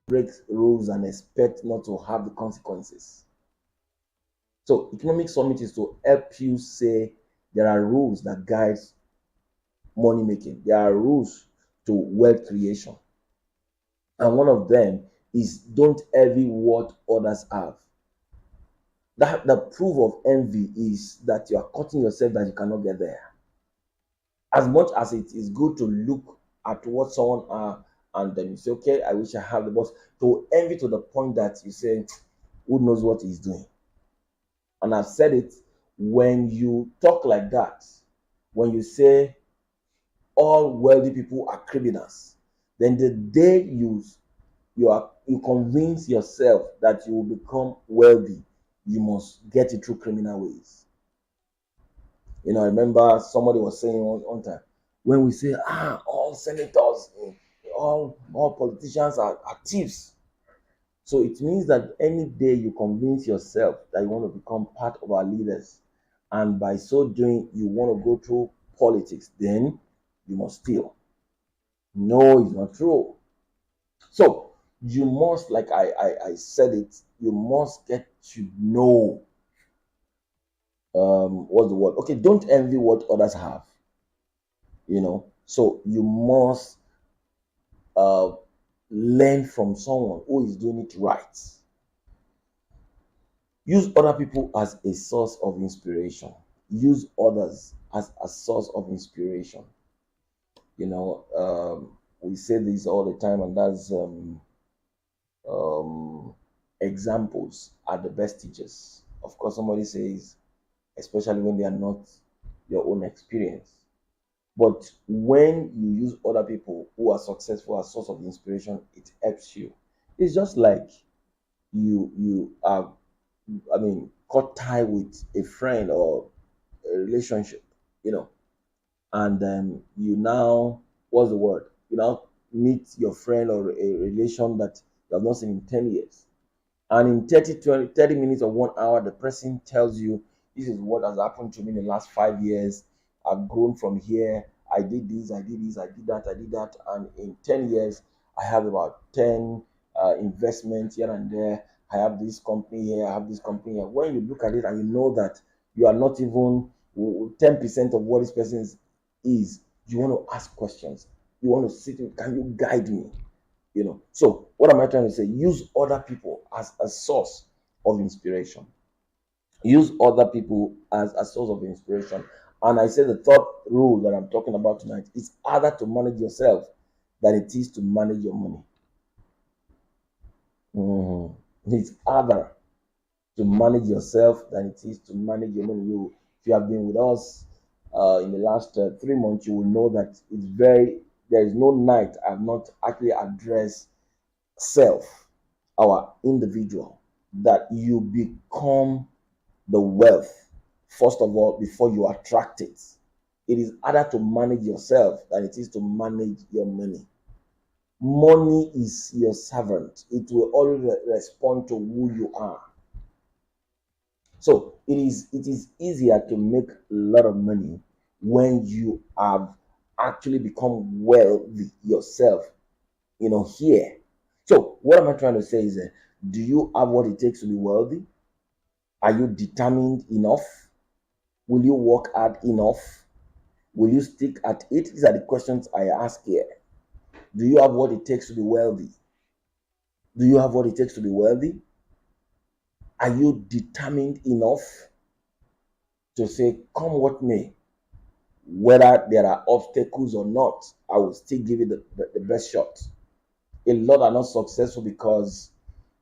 break rules and expect not to have the consequences. So economic summit is to help you say there are rules that guide money making. There are rules to wealth creation. And one of them is don't envy what others have. That the proof of envy is that you are cutting yourself that you cannot get there. As much as it is good to look at what someone are and then you say, okay, I wish I have the boss. To envy to the point that you say, who knows what he's doing? And I've said it, when you talk like that, when you say all wealthy people are criminals, then the day you convince yourself that you will become wealthy, you must get it through criminal ways. I remember somebody was saying one time, when we say, all senators, all politicians are thieves. So it means that any day you convince yourself that you want to become part of our leaders, and by so doing, you want to go through politics, then you must steal. No, it's not true. So you must, like I said it, you must get to know what's the word? Okay, don't envy what others have. So you must uh learn from someone who is doing it right. Use other people as a source of inspiration. Use others as a source of inspiration. We say this all the time, and that's um, examples are the best teachers. Of course, somebody says, especially when they are not your own experience. But when you use other people who are successful as source of inspiration, it helps you. It's just like you are, I mean, cut tie with a friend or a relationship, you know, and you now, what's the word? You now meet your friend or a relation that you have not seen in 10 years. And in 30 minutes or 1 hour, the person tells you, this is what has happened to me in the last 5 years. I've grown from here. I did this, I did this, I did that, I did that. And in 10 years, I have about 10 investments here and there. I have this company here, I have this company here. When you look at it and you know that you are not even 10% of what this person is, you want to ask questions. You want to sit, can you guide me? So what am I trying to say? Use other people as a source of inspiration. Use other people as a source of inspiration. And I say the third rule that I'm talking about tonight is harder to manage yourself than it is to manage your money. It's harder to manage yourself than it is to manage your money. If you have been with us in the last 3 months, you will know that there is no night I've not actually addressed self, our individual, that you become the wealth first of all before you attract it. It is harder to manage yourself than it is to manage your money. Money is your servant, it will always respond to who you are. So it is easier to make a lot of money when you have actually become wealthy yourself, here. So, what am I trying to say is that, do you have what it takes to be wealthy? Are you determined enough? Will you work hard enough? Will you stick at it? These are the questions I ask here. Do you have what it takes to be wealthy? Do you have what it takes to be wealthy? Are you determined enough to say, come what may, whether there are obstacles or not, I will still give it the best shot? A lot are not successful because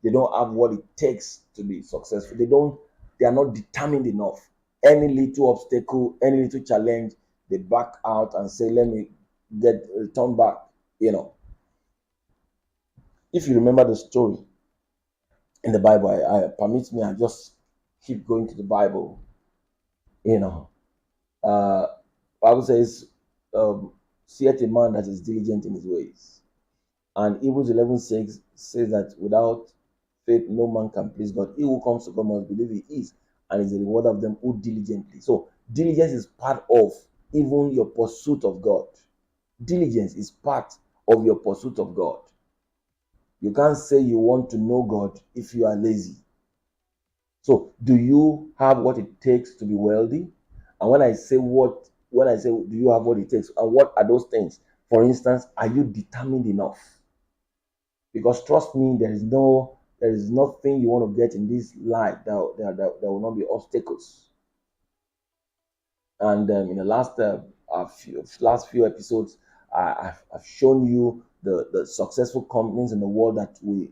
they don't have what it takes to be successful. They are not determined enough. Any little obstacle, any little challenge, they back out and say, let me get return back. You know, if you remember the story in the Bible, I permit me, I just keep going to the Bible. You know, uh, Bible says, seeth a man that is diligent in his ways. And Hebrews 11:6 says that without faith, no man can please God. He who comes to God must believe he is, and is a reward of them who diligently. So, diligence is part of even your pursuit of God. Diligence is part of your pursuit of God. You can't say you want to know God if you are lazy. So, do you have what it takes to be wealthy? And when I say, do you have what it takes, and what are those things? For instance, are you determined enough? Because trust me, there is nothing you want to get in this life that will not be obstacles. And in the last few episodes, I've shown you the successful companies in the world that we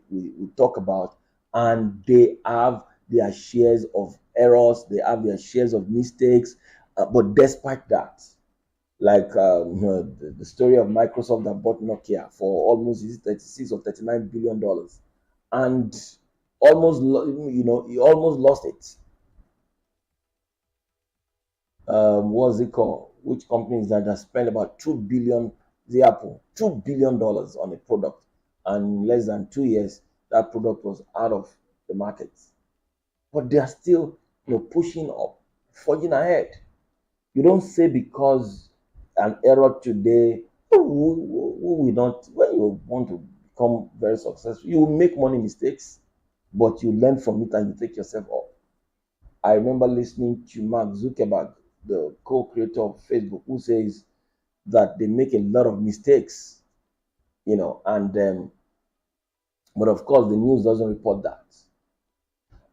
talk about, and they have their shares of errors, they have their shares of mistakes, but despite that, like the story of Microsoft that bought Nokia for almost, is it 36 or 39 billion dollars, and he almost lost it. What's it called? Which company is that spent about 2 billion? The Apple, $2 billion on a product, and in less than 2 years, that product was out of the market. But they are still, pushing up, forging ahead. You don't say because an error today, who will not, when you want to become very successful, you will make money mistakes, but you learn from it and you take yourself up. I remember listening to Mark Zuckerberg, the co-creator of Facebook, who says that they make a lot of mistakes, and but of course the news doesn't report that.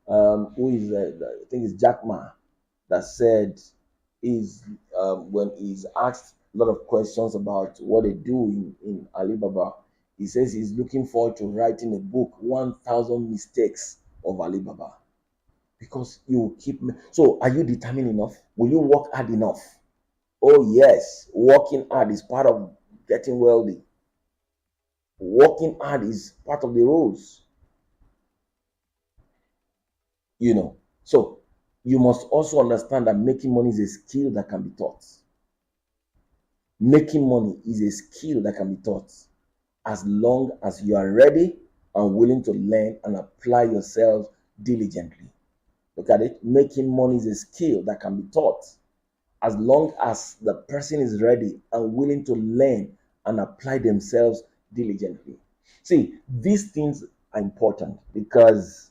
Who is I think it's Jack Ma that said is when he's asked a lot of questions about what they do in Alibaba, he says he's looking forward to writing a book, 1,000 mistakes of Alibaba, because you will keep. So, are you determined enough? Will you work hard enough? Oh, yes, working hard is part of getting wealthy. Working hard is part of the rules, you know. So, you must also understand that making money is a skill that can be taught. Making money is a skill that can be taught as long as you are ready and willing to learn and apply yourself diligently. Look at it. Making money is a skill that can be taught as long as the person is ready and willing to learn and apply themselves diligently. See, these things are important because,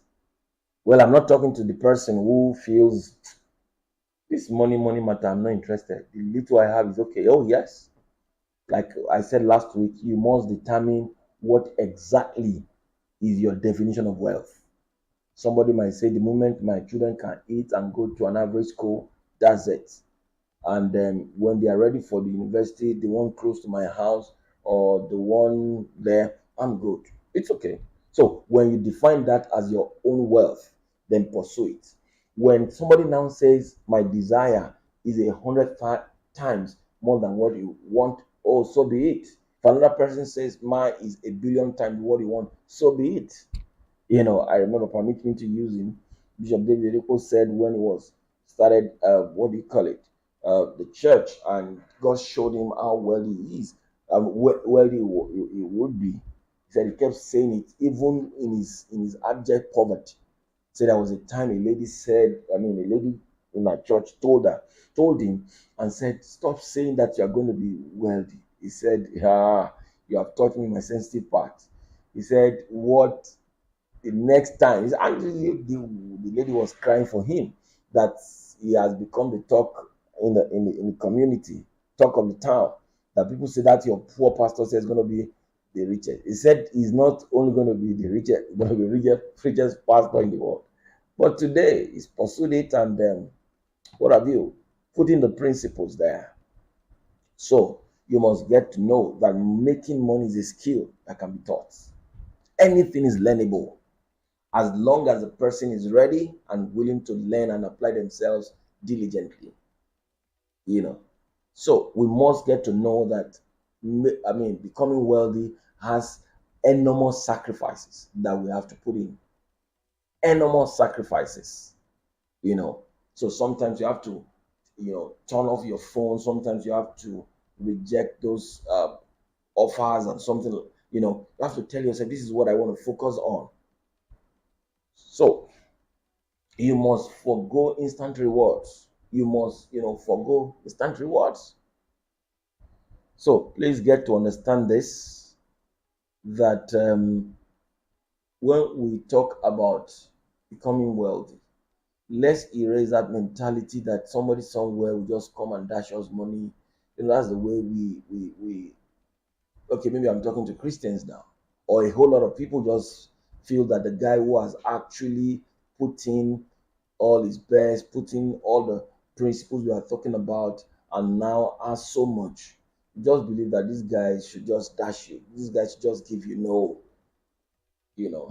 well, I'm not talking to the person who feels this money matter, I'm not interested. The little I have is okay. Oh, yes. Like I said last week, you must determine what exactly is your definition of wealth. Somebody might say, the moment my children can eat and go to an average school, that's it. And then when they are ready for the university, the one close to my house or the one there, I'm good. It's okay. So when you define that as your own wealth, then pursue it. When somebody now says my desire is 100 times more than what you want, oh, so be it. If another person says mine is 1 billion times what you want, so be it. I remember, permit me to use him. Bishop David Eriko said when he was started, what do you call it, the church, and God showed him how wealthy he is, wealthy he would be. He said he kept saying it even in his abject poverty. Said there was a time a lady said, a lady in our church told him and said, "Stop saying that you are going to be wealthy." He said, "Ah, you have taught me my sensitive part." He said, "What the next time?" Actually, the lady was crying for him that he has become the talk in the community, talk of the town. That people say that your poor pastor says going to be the richest. He said he's not only going to be the richest, he's going to be richest pastor in the world. But today he's pursued it, and what have you? Putting the principles there. So you must get to know that making money is a skill that can be taught. Anything is learnable as long as the person is ready and willing to learn and apply themselves diligently. You know, so we must get to know that. I mean, becoming wealthy has enormous sacrifices that we have to put in. Enormous sacrifices. You know, so sometimes you have to, turn off your phone. Sometimes you have to reject those offers and something. You have to tell yourself, this is what I want to focus on. So you must forego instant rewards. You must, forego instant rewards. So please get to understand this, that when we talk about becoming wealthy, let's erase that mentality that somebody somewhere will just come and dash us money. That's the way we okay, maybe I'm talking to Christians now, or a whole lot of people just feel that the guy who has actually put in all his best, put in all the principles we are talking about, and now has so much, you just believe that this guy should just dash you. This guy should just give you. No.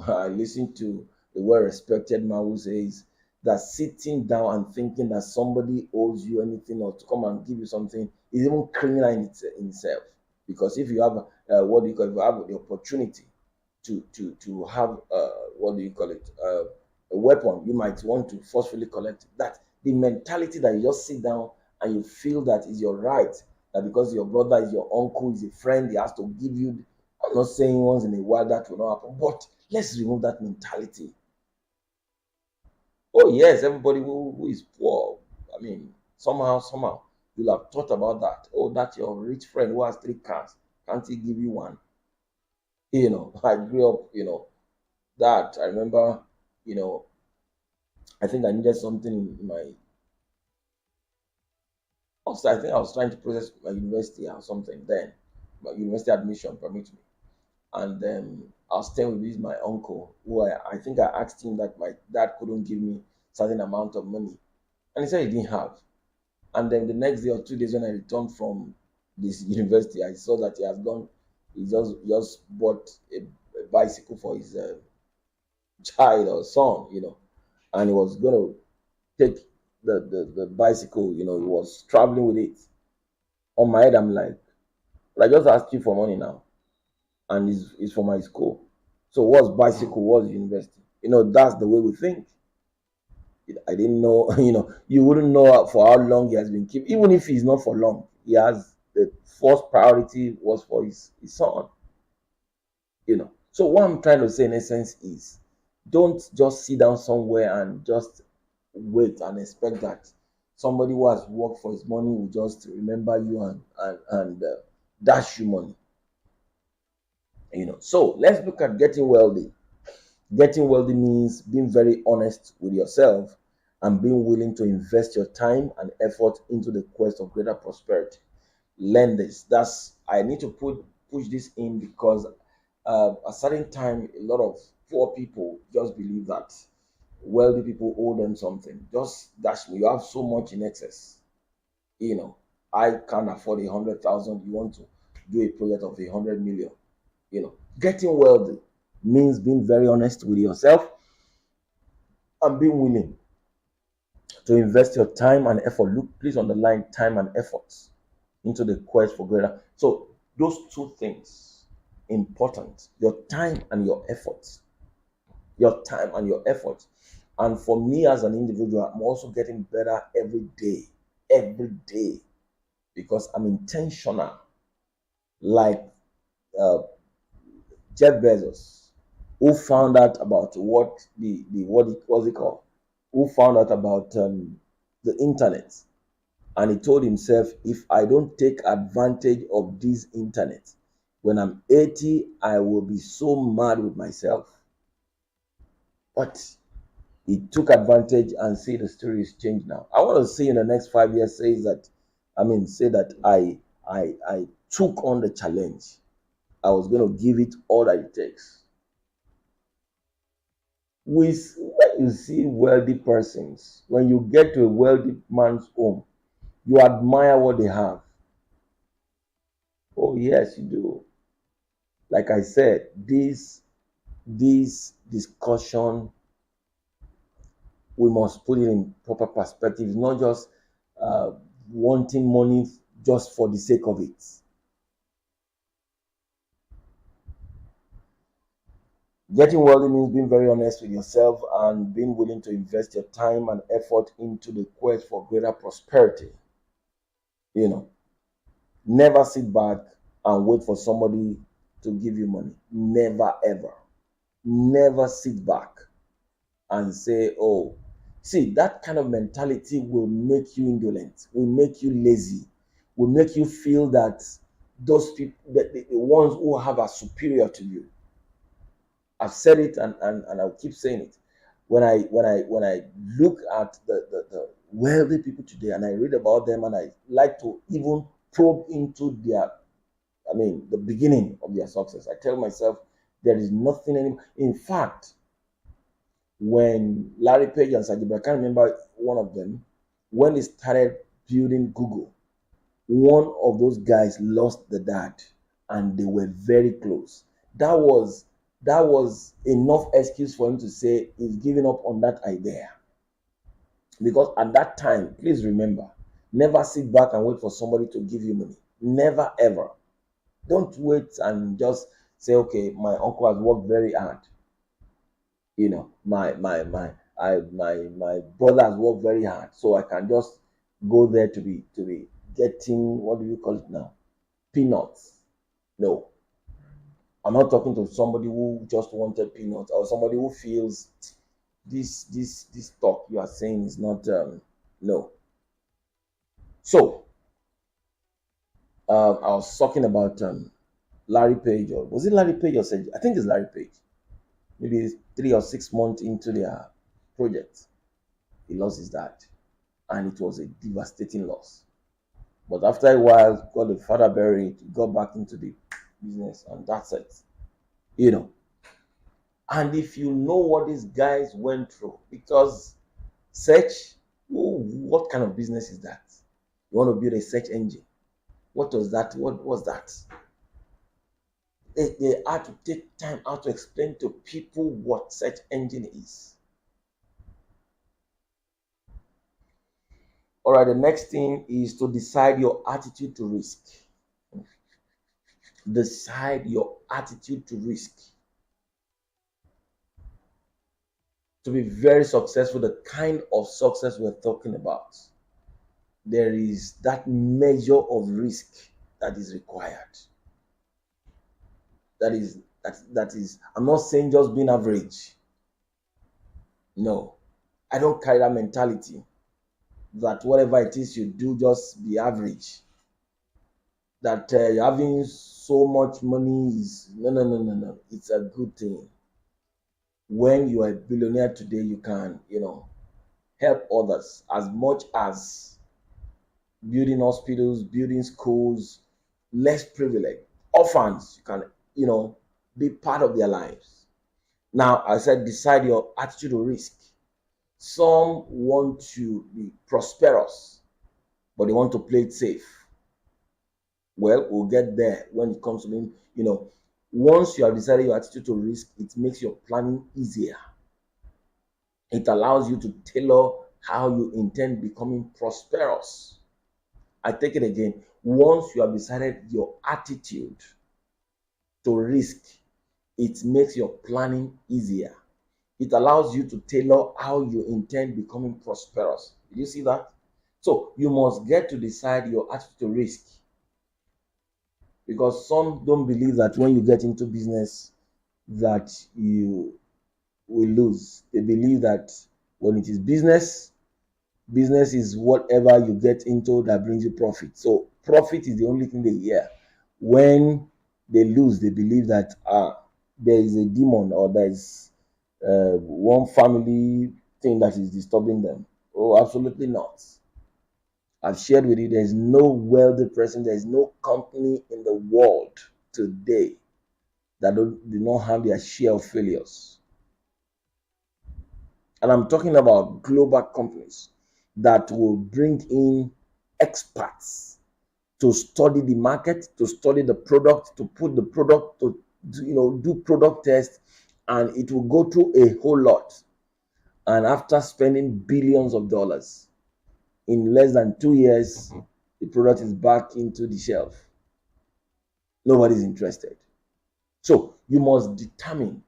I listen to a well-respected man who says that sitting down and thinking that somebody owes you anything or to come and give you something is even criminal in itself. Because if you have what do you call it, if you have the opportunity to have what do you call it, a weapon, you might want to forcefully collect it. That the mentality that you just sit down and you feel that is your right, that because your brother is your uncle, is a friend, he has to give you. I'm not saying once in a while that will not happen, but let's remove that mentality. Oh yes, everybody who is poor, I mean, somehow, you'll have thought about that. Oh, that's your rich friend who has 3 cars. Can't he give you one? I grew up, that I remember, you know, I think I needed something in my. Also, I think I was trying to process my university or something then, my university admission, permit me. And I was staying with my uncle, who I think I asked him that my dad couldn't give me certain amount of money, and he said he didn't have. And then the next day or 2 days when I returned from this university, I saw that he has gone. He just bought a bicycle for his child or son, and he was going to take the bicycle. He was traveling with it. On my head, I'm like, but I just asked you for money now, and it's for my school. So what's bicycle? What's university? That's the way we think. I didn't know. You wouldn't know for how long he has been kept. Even if he's not for long, he has the first priority was for his son. So what I'm trying to say in essence is, don't just sit down somewhere and just wait and expect that somebody who has worked for his money will just remember you and dash you money. So let's look at getting wealthy. Getting wealthy means being very honest with yourself and being willing to invest your time and effort into the quest of greater prosperity. Learn this. I need to push this in because at a certain time, a lot of poor people just believe that wealthy people owe them something. Just dash me. You have so much in excess. You know, I can't afford 100,000. You want to do a project of 100 million. Getting wealthy means being very honest with yourself and being willing to invest your time and effort. Look, please underline time and efforts into the quest for greater. So those two things important: your time and your efforts. Your time and your efforts. And for me as an individual, I'm also getting better every day, because I'm intentional. Like uh, Jeff Bezos, who found out about what the what was it called? Who found out about the internet. And he told himself, if I don't take advantage of this internet, when I'm 80, I will be so mad with myself. But he took advantage, and see, the story is changed now. I want to see in the next 5 years say that I took on the challenge. I was going to give it all that it takes. With when you see wealthy persons, when you get to a wealthy man's home, you admire what they have. Oh yes, you do. Like I said, this discussion, we must put it in proper perspective. It's not just uh, wanting money just for the sake of it. Getting wealthy means being very honest with yourself and being willing to invest your time and effort into the quest for greater prosperity. You know, never sit back and wait for somebody to give you money. Never, ever. Never sit back and say, oh, see, that kind of mentality will make you indolent, will make you lazy, will make you feel that those people, the ones who have are superior to you. I've said it, and I'll keep saying it. When I look at the wealthy people today, and I read about them, and I like to even probe into their, the beginning of their success, I tell myself there is nothing anymore. In fact, when Larry Page and Sajib, I can't remember one of them, when they started building Google, one of those guys lost the dad, and they were very close. That was enough excuse for him to say he's giving up on that idea. Because at that time, please remember, never sit back and wait for somebody to give you money. Never ever. Don't wait and just say, okay, my uncle has worked very hard. My brother has worked very hard, so I can just go there to be getting, what do you call it now, peanuts. No, I'm not talking to somebody who just wanted peanuts, or somebody who feels this talk you are saying is not, no. So I was talking about Larry Page, or was it Larry Page or Sergio? I think it's Larry Page. Maybe 3 or 6 months into their project, he lost his dad, and it was a devastating loss. But after a while, got the father buried, got back into the business, and that's it. You know. And if you know what these guys went through, because search, what kind of business is that? You want to build a search engine? What was that? What was that? They had to take time out to explain to people what search engine is. All right, the next thing is to decide your attitude to risk. Decide your attitude to risk. To be very successful, the kind of success we're talking about, there is that measure of risk that is required. That is, I'm not saying just being average. No, I don't carry that mentality that whatever it is you do, just be average. That having so much money is no. It's a good thing. When you are a billionaire today, you can, help others as much as building hospitals, building schools, less privileged, orphans. You can, be part of their lives. Now, I said, decide your attitude to risk. Some want to be prosperous, but they want to play it safe. Well, we'll get there when it comes to being, once you have decided your attitude to risk, it makes your planning easier. It allows you to tailor how you intend becoming prosperous. I take it again. Once you have decided your attitude to risk, it makes your planning easier. It allows you to tailor how you intend becoming prosperous. Did you see that? So you must get to decide your attitude to risk. Because some don't believe that when you get into business that you will lose. They believe that when it is business, Business is whatever you get into that brings you profit. So profit is the only thing they hear. When they lose, they believe that there is a demon, or there is one family thing that is disturbing them. Oh, absolutely not. I've shared with you, there is no wealthy person, there is no company in the world today that do not have their share of failures. And I'm talking about global companies that will bring in experts to study the market, to study the product, to put the product to do product tests, and it will go through a whole lot. And after spending billions of dollars, in less than 2 years, the product is back into the shelf. Nobody's interested. So you must determine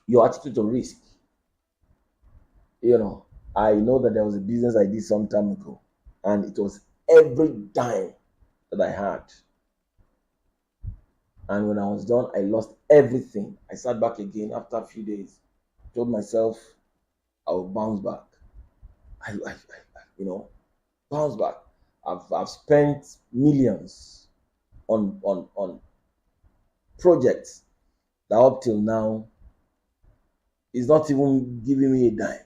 your attitude to risk. I know that there was a business I did some time ago, and it was every dime that I had. And when I was done, I lost everything. I sat back again after a few days, told myself I will bounce back. Bounce back. I've spent millions on projects that up till now is not even giving me a dime.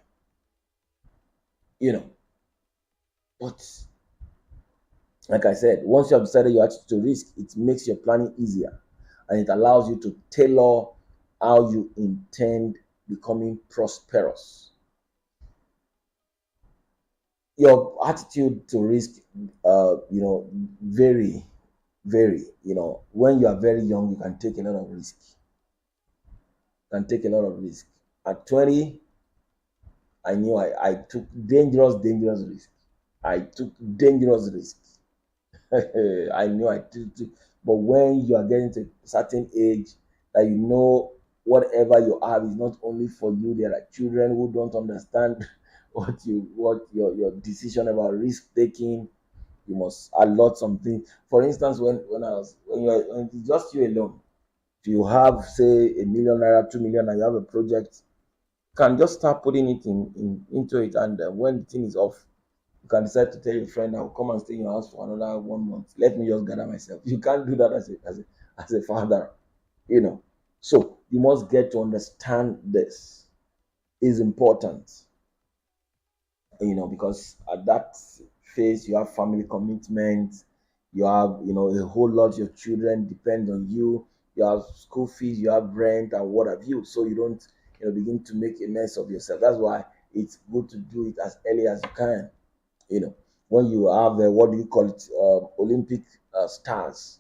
You know, but like I said, once you have decided your attitude to risk, it makes your planning easier, and it allows you to tailor how you intend becoming prosperous. Your attitude to risk, vary. When you are very young, you can take a lot of risk. At 20, I knew I took dangerous risk. I took dangerous risks. I knew I took, but when you are getting to a certain age, that whatever you have is not only for you. There are children who don't understand what your decision about risk taking. You must allot something. For instance, when it's just you alone, if you have, say, a 1 million naira, 2 million, and you have a project, you can just start putting it into it, and when the thing is off, you can decide to tell your friend, "I'll come and stay in your house for another 1 month. Let me just gather myself." You can't do that as a father, you know. So you must get to understand this is important, because at that phase you have family commitments, you have a whole lot. Your children depend on you. You have school fees, you have rent, and what have you. So you don't begin to make a mess of yourself. That's why it's good to do it as early as you can. When you have what do you call it, Olympic stars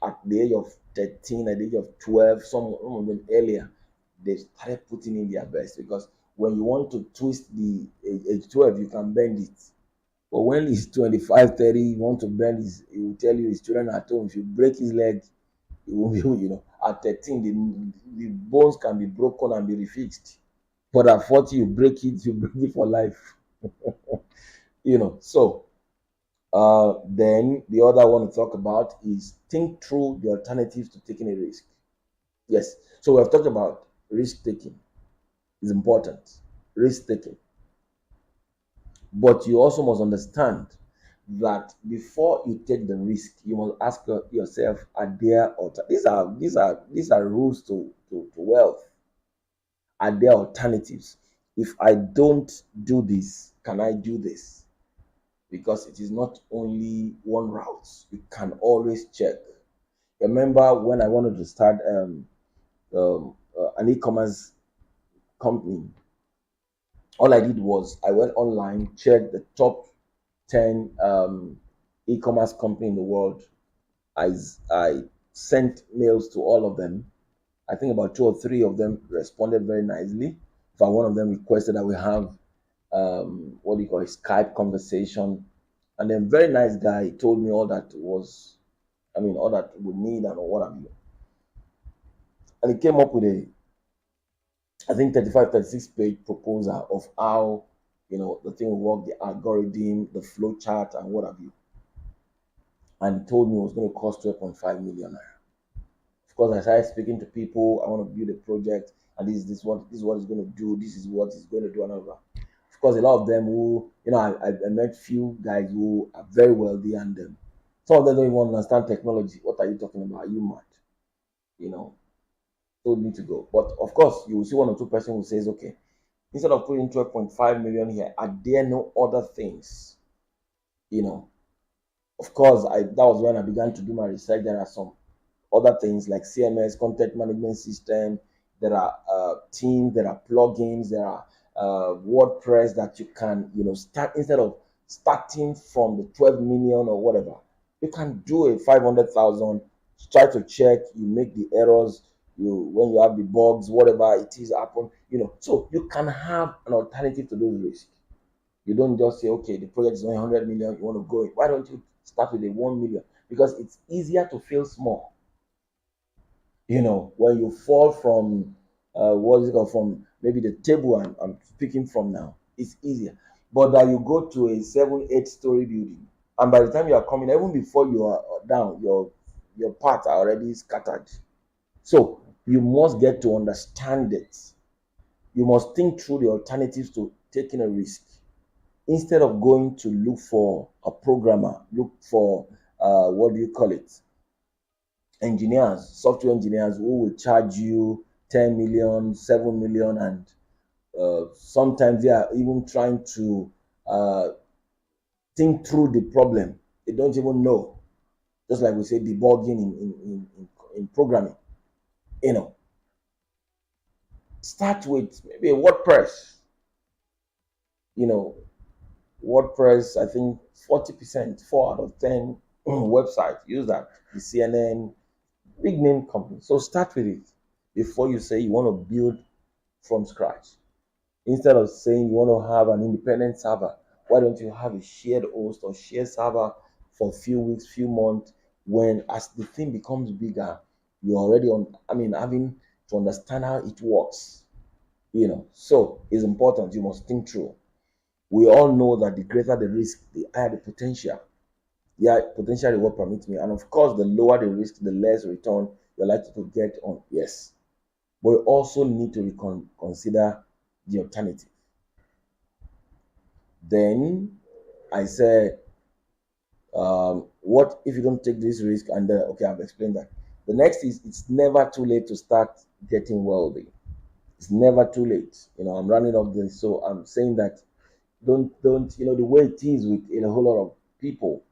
at the age of 13, at the age of 12, some of them earlier, they started putting in their best, because when you want to twist the age 12, you can bend it. But when he's 25, 30, you want to bend he will tell you his children at home, if you break his leg, he won't be at 13, the bones can be broken and be refixed. But at 40, you break it for life. So then the other I want to talk about is think through the alternatives to taking a risk. Yes. So we have talked about risk taking is important. Risk taking. But you also must understand that before you take the risk, you must ask yourself, are there these are rules to wealth. Are there alternatives? If I don't do this, can I do this? Because it is not only one route. You can always check. Remember when I wanted to start an e-commerce company, all I did was I went online, checked the top 10 e-commerce company in the world. I sent mails to all of them. I think about two or three of them responded very nicely. In fact, one of them requested that we have what do you call it, Skype conversation. And then very nice guy told me all that we need and what have you. And he came up with I think 35, 36 page proposal of how the thing will work, the algorithm, the flow chart, and what have you. And he told me it was going to cost 12.5 million naira. Of course, I started speaking to people. I want to build a project, and this is what it's going to do. This is what it's going to do, and all that. Of course, a lot of them who, I met few guys who are very wealthy, and some of them don't even understand technology. What are you talking about? Are you mad? You know, told me to go. But of course, you will see one or two person who says, okay, instead of putting 12.5 million here, are there no other things? You know, of course, that was when I began to do my research. There are some other things like CMS, content management system. There are teams, there are plugins, there are WordPress that you can, start instead of starting from the 12 million or whatever. You can do a 500,000. Try to check. You make the errors. When you have the bugs, whatever it is happen. So you can have an alternative to those risks. You don't just say, okay, the project is only 100 million. You want to go in. Why don't you start with a 1 million? Because it's easier to feel small. When you fall from what is it called, from maybe the table I'm speaking from now, it's easier. But that you go to a 7, 8 story building, and by the time you are coming, even before you are down, your parts are already scattered. So you must get to understand it. You must think through the alternatives to taking a risk instead of going to look for a programmer, look for what do you call it, engineers, software engineers who will charge you 10 million, 7 million, and sometimes they are even trying to uh, think through the problem. They don't even know. Just like we say, debugging in programming. You know, start with maybe a WordPress. You know, WordPress, I think 40%, 4 out of 10 websites use that. The CNN, big name company. So start with it before you say you want to build from scratch. Instead of saying you want to have an independent server, why don't you have a shared host or shared server for a few weeks, few months? When as the thing becomes bigger, you're already on. I mean, having to understand how it works. So it's important. You must think through. We all know that the greater the risk, the higher the potential. Yeah, potential reward, permit me, and of course, the lower the risk, the less return you're likely to get on. Yes, but we also need to consider the alternative. Then I said, what if you don't take this risk? And okay, I've explained that. The next is it's never too late to start getting wealthy. It's never too late. I'm running off this, so I'm saying that don't the way it is with a whole lot of people,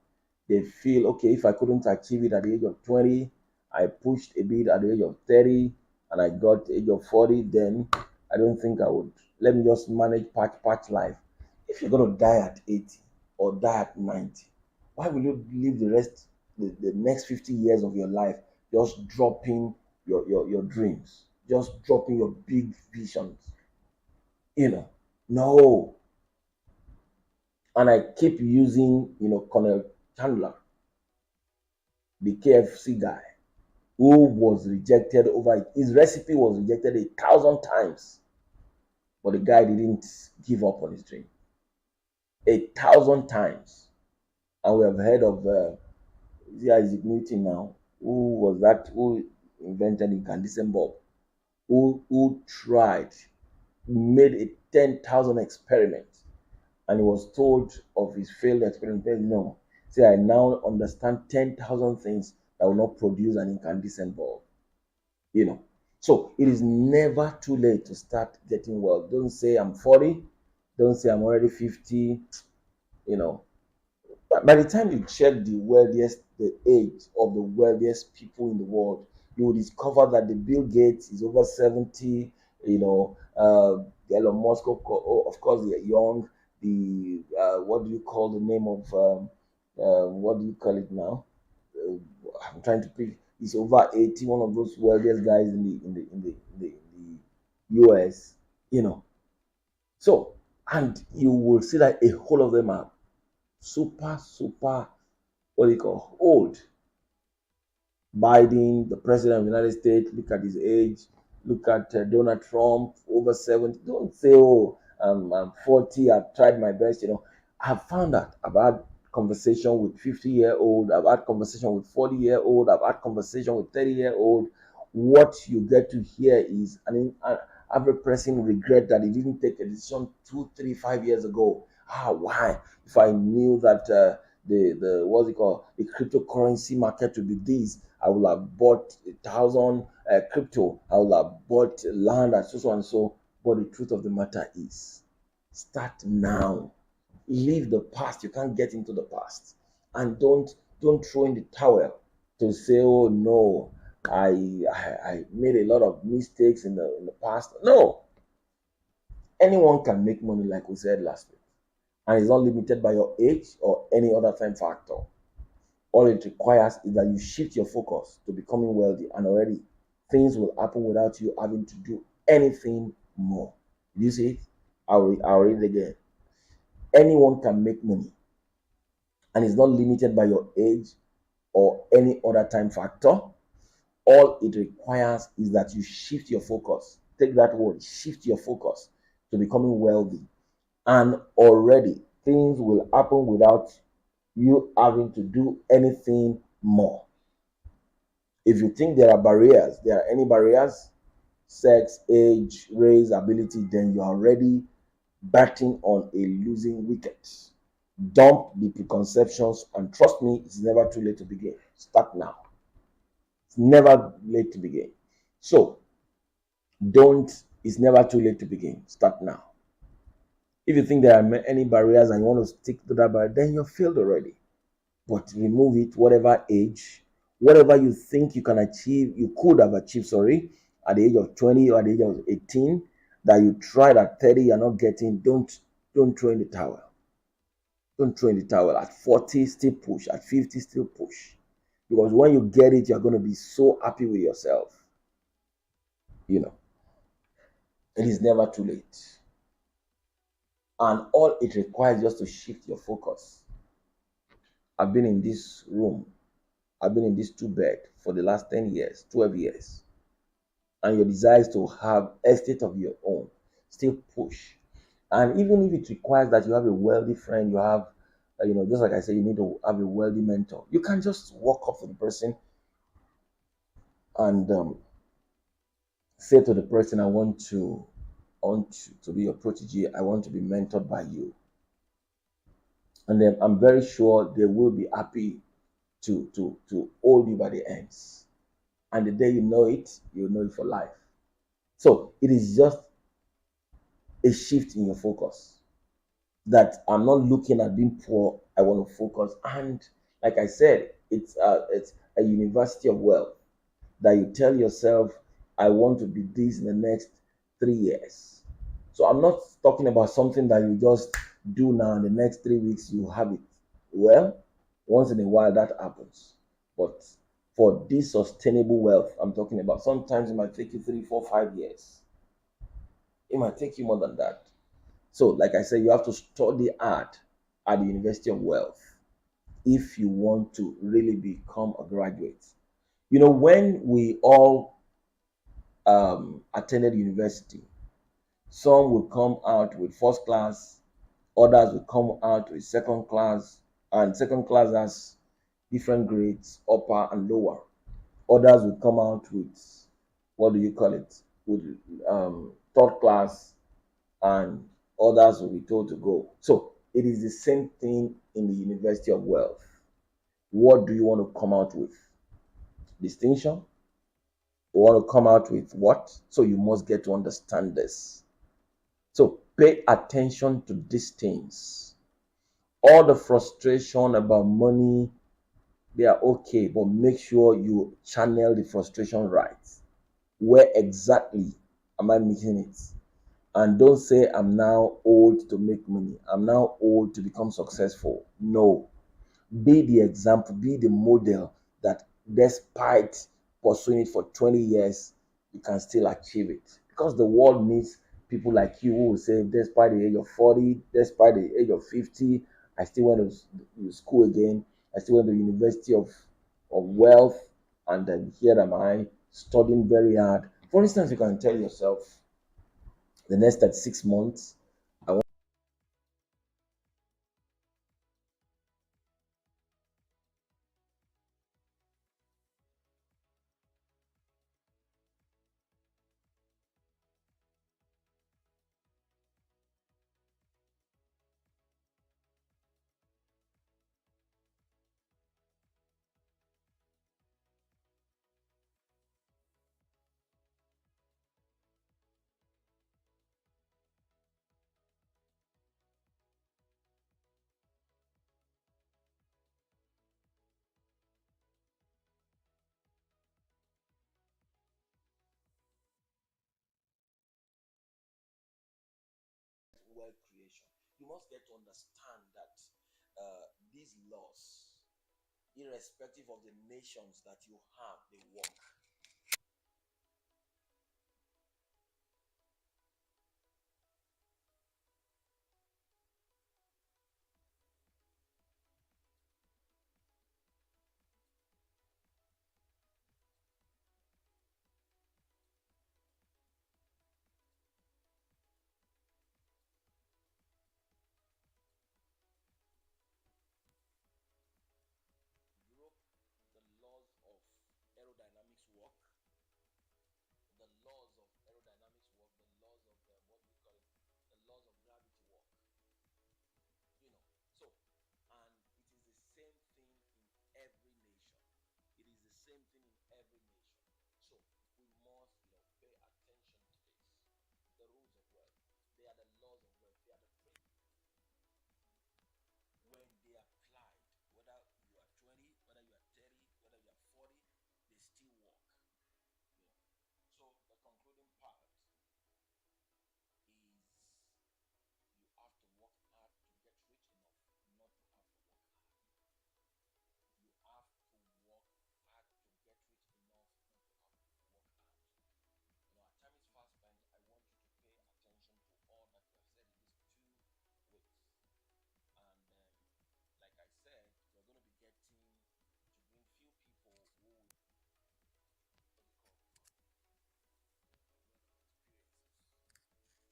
they feel okay, if I couldn't achieve it at the age of 20, I pushed a bit at the age of 30, and I got the age of 40, then I don't think I would. Let me just manage patch life. If you're going to die at 80 or die at 90, why will you live the next 50 years of your life just dropping your dreams, just dropping your big visions? No. And I keep using, Colonel Chandler, the KFC guy, who was rejected over it. His recipe was rejected 1,000 times, but the guy didn't give up on his dream. 1,000 times. And we have heard of Isaac Newton now. Who was that? Who invented the incandescent bulb? Who tried, made a 10,000 experiments, and he was told of his failed experiment. No, say I now understand 10,000 things that will not produce an incandescent bulb. So it is never too late to start getting well. Don't say I'm 40. Don't say I'm already 50. You know, by the time you check the age of the wealthiest people in the world, you will discover that the Bill Gates is over 70. Elon Musk, of course, they're young. The what do you call the name of what do you call it now? Uh, I'm trying to pick. He's over 80. One of those wealthiest guys in the US. So, and you will see that a whole of them are super, what do you call, old. Biden, the president of the United States, look at his age. Look at Donald Trump, over 70. Don't say, oh, I'm 40, I've tried my best. I've found that. I've had conversation with 50-year-old, I've had conversation with 40-year-old, I've had conversation with 30-year-old. What you get to hear is every person regret that he didn't take a decision 2, 3, 5 years ago. Why? If I knew that the what's it called, the cryptocurrency market would be this, I would have bought 1,000 crypto. I would have bought land and so and so. But the truth of the matter is, start now. Leave the past. You can't get into the past, and don't throw in the towel to say, oh no, I made a lot of mistakes in the past. No, anyone can make money, like we said last week, and it's not limited by your age or any other time factor. All it requires is that you shift your focus to becoming wealthy, and already things will happen without you having to do anything more. Do you see it? I'll read it again. Anyone can make money, and it's not limited by your age or any other time factor. All it requires is that you shift your focus. Take that word, shift your focus to becoming wealthy. And already things will happen without you having to do anything more. If you think there are barriers, there are any barriers, sex, age, race, ability, then you're already betting on a losing wicket. Dump the preconceptions and trust me, it's never too late to begin. Start now. It's never late to begin. So don't, it's never too late to begin. Start now. If you think there are any barriers and you want to stick to that barrier, then you're failed already. But remove it, whatever age, whatever you think you can achieve, you could have achieved, sorry, at the age of 20 or at the age of 18, that you tried at 30, you're not getting, don't throw in the towel. Don't throw in the towel. At 40, still push. At 50, still push. Because when you get it, you're going to be so happy with yourself. You know, it is never too late. And all it requires is just to shift your focus. I've been in this room, I've been in this two bed for the last 10 years, 12 years. And your desire is to have estate of your own, still push. And even if it requires that you have a wealthy friend, you have, just like I said, you need to have a wealthy mentor. You can just walk up to the person and say to the person, I want to be your protege. I want to be mentored by you. And then I'm very sure they will be happy to hold you by the ends. And the day you know it, you'll know it for life. So it is just a shift in your focus. That I'm not looking at being poor. I want to focus. And like I said, it's a university of wealth that you tell yourself, I want to be this in the next 3 years. So I'm not talking about something that you just do now in the next 3 weeks, you have it. Well, once in a while that happens. But for this sustainable wealth, I'm talking about, sometimes it might take you 3, 4, 5 years. It might take you more than that. So, like I said, you have to study art at the University of Wealth if you want to really become a graduate. When we all attended university, some will come out with first class, others will come out with second class, and second class has different grades, upper and lower. Others will come out with, what do you call it, with third class, and others will be told to go. So it is the same thing in the University of Wealth. What do you want to come out with? Distinction? You want to come out with what? So you must get to understand this. So pay attention to these things. All the frustration about money, they are okay, but make sure you channel the frustration right. Where exactly am I missing it? And don't say, I'm now old to make money. I'm now old to become successful. No. Be the example, be the model that despite pursuing it for 20 years, you can still achieve it. Because the world needs people like you who will say, despite the age of 40, despite the age of 50, I still went to school again. I still went to the University of Wealth. And then here am I studying very hard. For instance, you can tell yourself, the next 36 months, wealth creation, you must get to understand that these laws, irrespective of the nations that you have, they work. Europe, the laws of aerodynamics work. The laws of aerodynamics work. The laws of what do we call it? The laws of gravity work. So, and it is the same thing in every nation. It is the same thing in every nation. So we must, pay attention to this. The rules of wealth. They are the laws of wealth. They are the principles. When they are applied, whether you are 20, whether you are 30, whether you are 40, they still work. So the concluding part is you have to work hard to get rich enough not to have to work hard. You have to work hard to get rich enough not to have to work hard. Our time is fast spent. I want you to pay attention to all that we have said in these 2 weeks. And like I said, we're going to be getting to bring few people who what do you call experiences, how they came about their wealth, what are the challenges,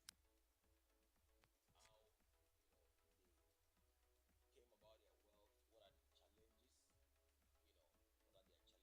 what are their challenges, because it's good enough for us to get from the new things, and you will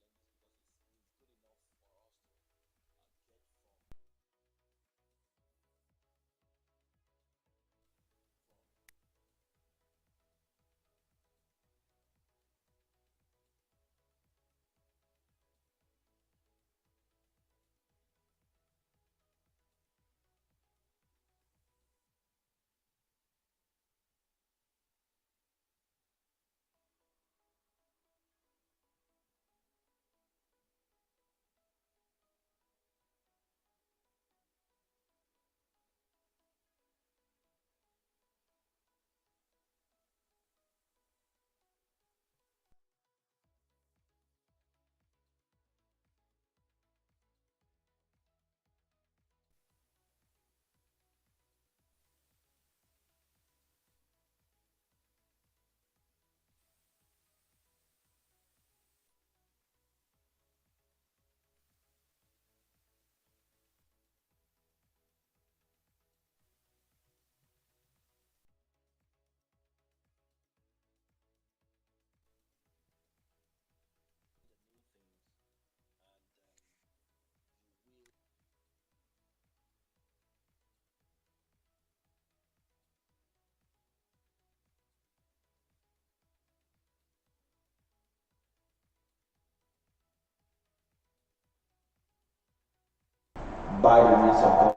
by the grace of God.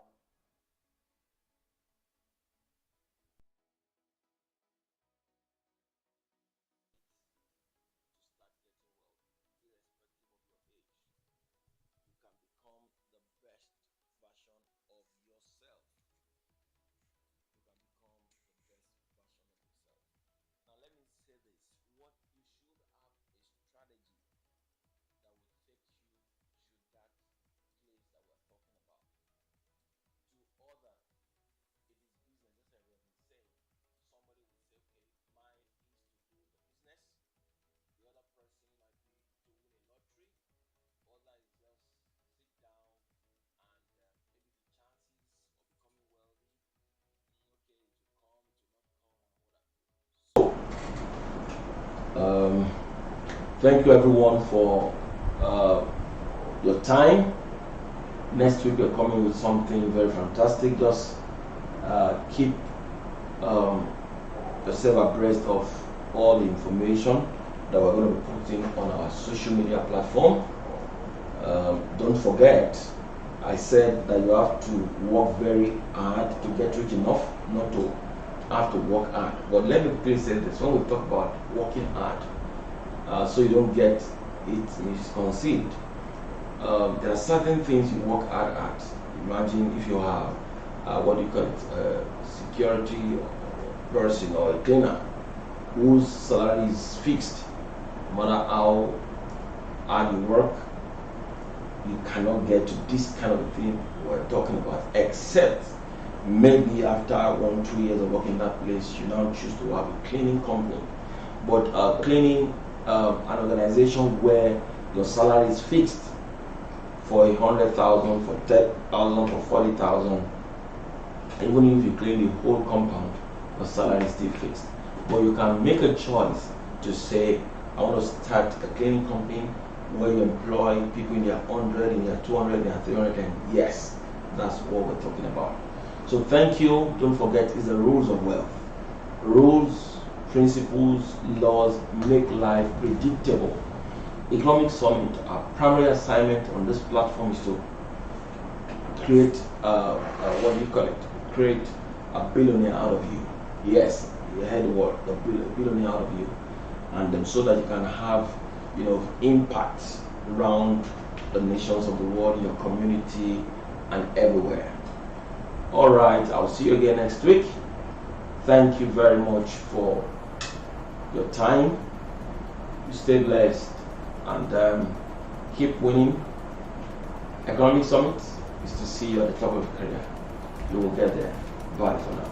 To start getting wealth, irrespective of your age. You can become the best version of yourself. You can become the best version of yourself. Now, let me say this: what you should have a strategy that will take you to that place that we're talking about. To other, it is business, just like we have been saying. Somebody will say, okay, mine is to do the business. The other person might be to win a lottery. Other is just sit down and maybe the chances of becoming wealthy, okay, it will come, it will not come, and what have you. Thank you everyone for your time. Next week we're coming with something very fantastic. Just keep yourself abreast of all the information that we're going to be putting on our social media platform. Don't forget, I said that you have to work very hard to get rich enough not to have to work hard. But let me please say this: when we talk about working hard, so you don't get it misconceived, there are certain things you work hard at. Imagine if you have security person or a cleaner whose salary is fixed. No matter how hard you work, you cannot get to this kind of thing we're talking about, except maybe after 1-2 years of working in that place, you now choose to have a cleaning company. But cleaning an organization where your salary is fixed for 100,000, for 10,000, for 40,000, even if you clean the whole compound, your salary is still fixed. But you can make a choice to say, I want to start a cleaning company where you employ people in their 100, in their 200, in their 300, and yes, that's what we're talking about. So thank you. Don't forget, it's the rules of wealth. Rules, principles, laws make life predictable. Economic Summit, our primary assignment on this platform is to create create a billionaire out of you. Yes, you heard the word, a billionaire out of you, and so that you can have, impact around the nations of the world, your community, and everywhere. All right, I'll see you again next week. Thank you very much for your time. You stay blessed and keep winning. Economic Summit is to see you at the top of your career. You will get there. Bye for now.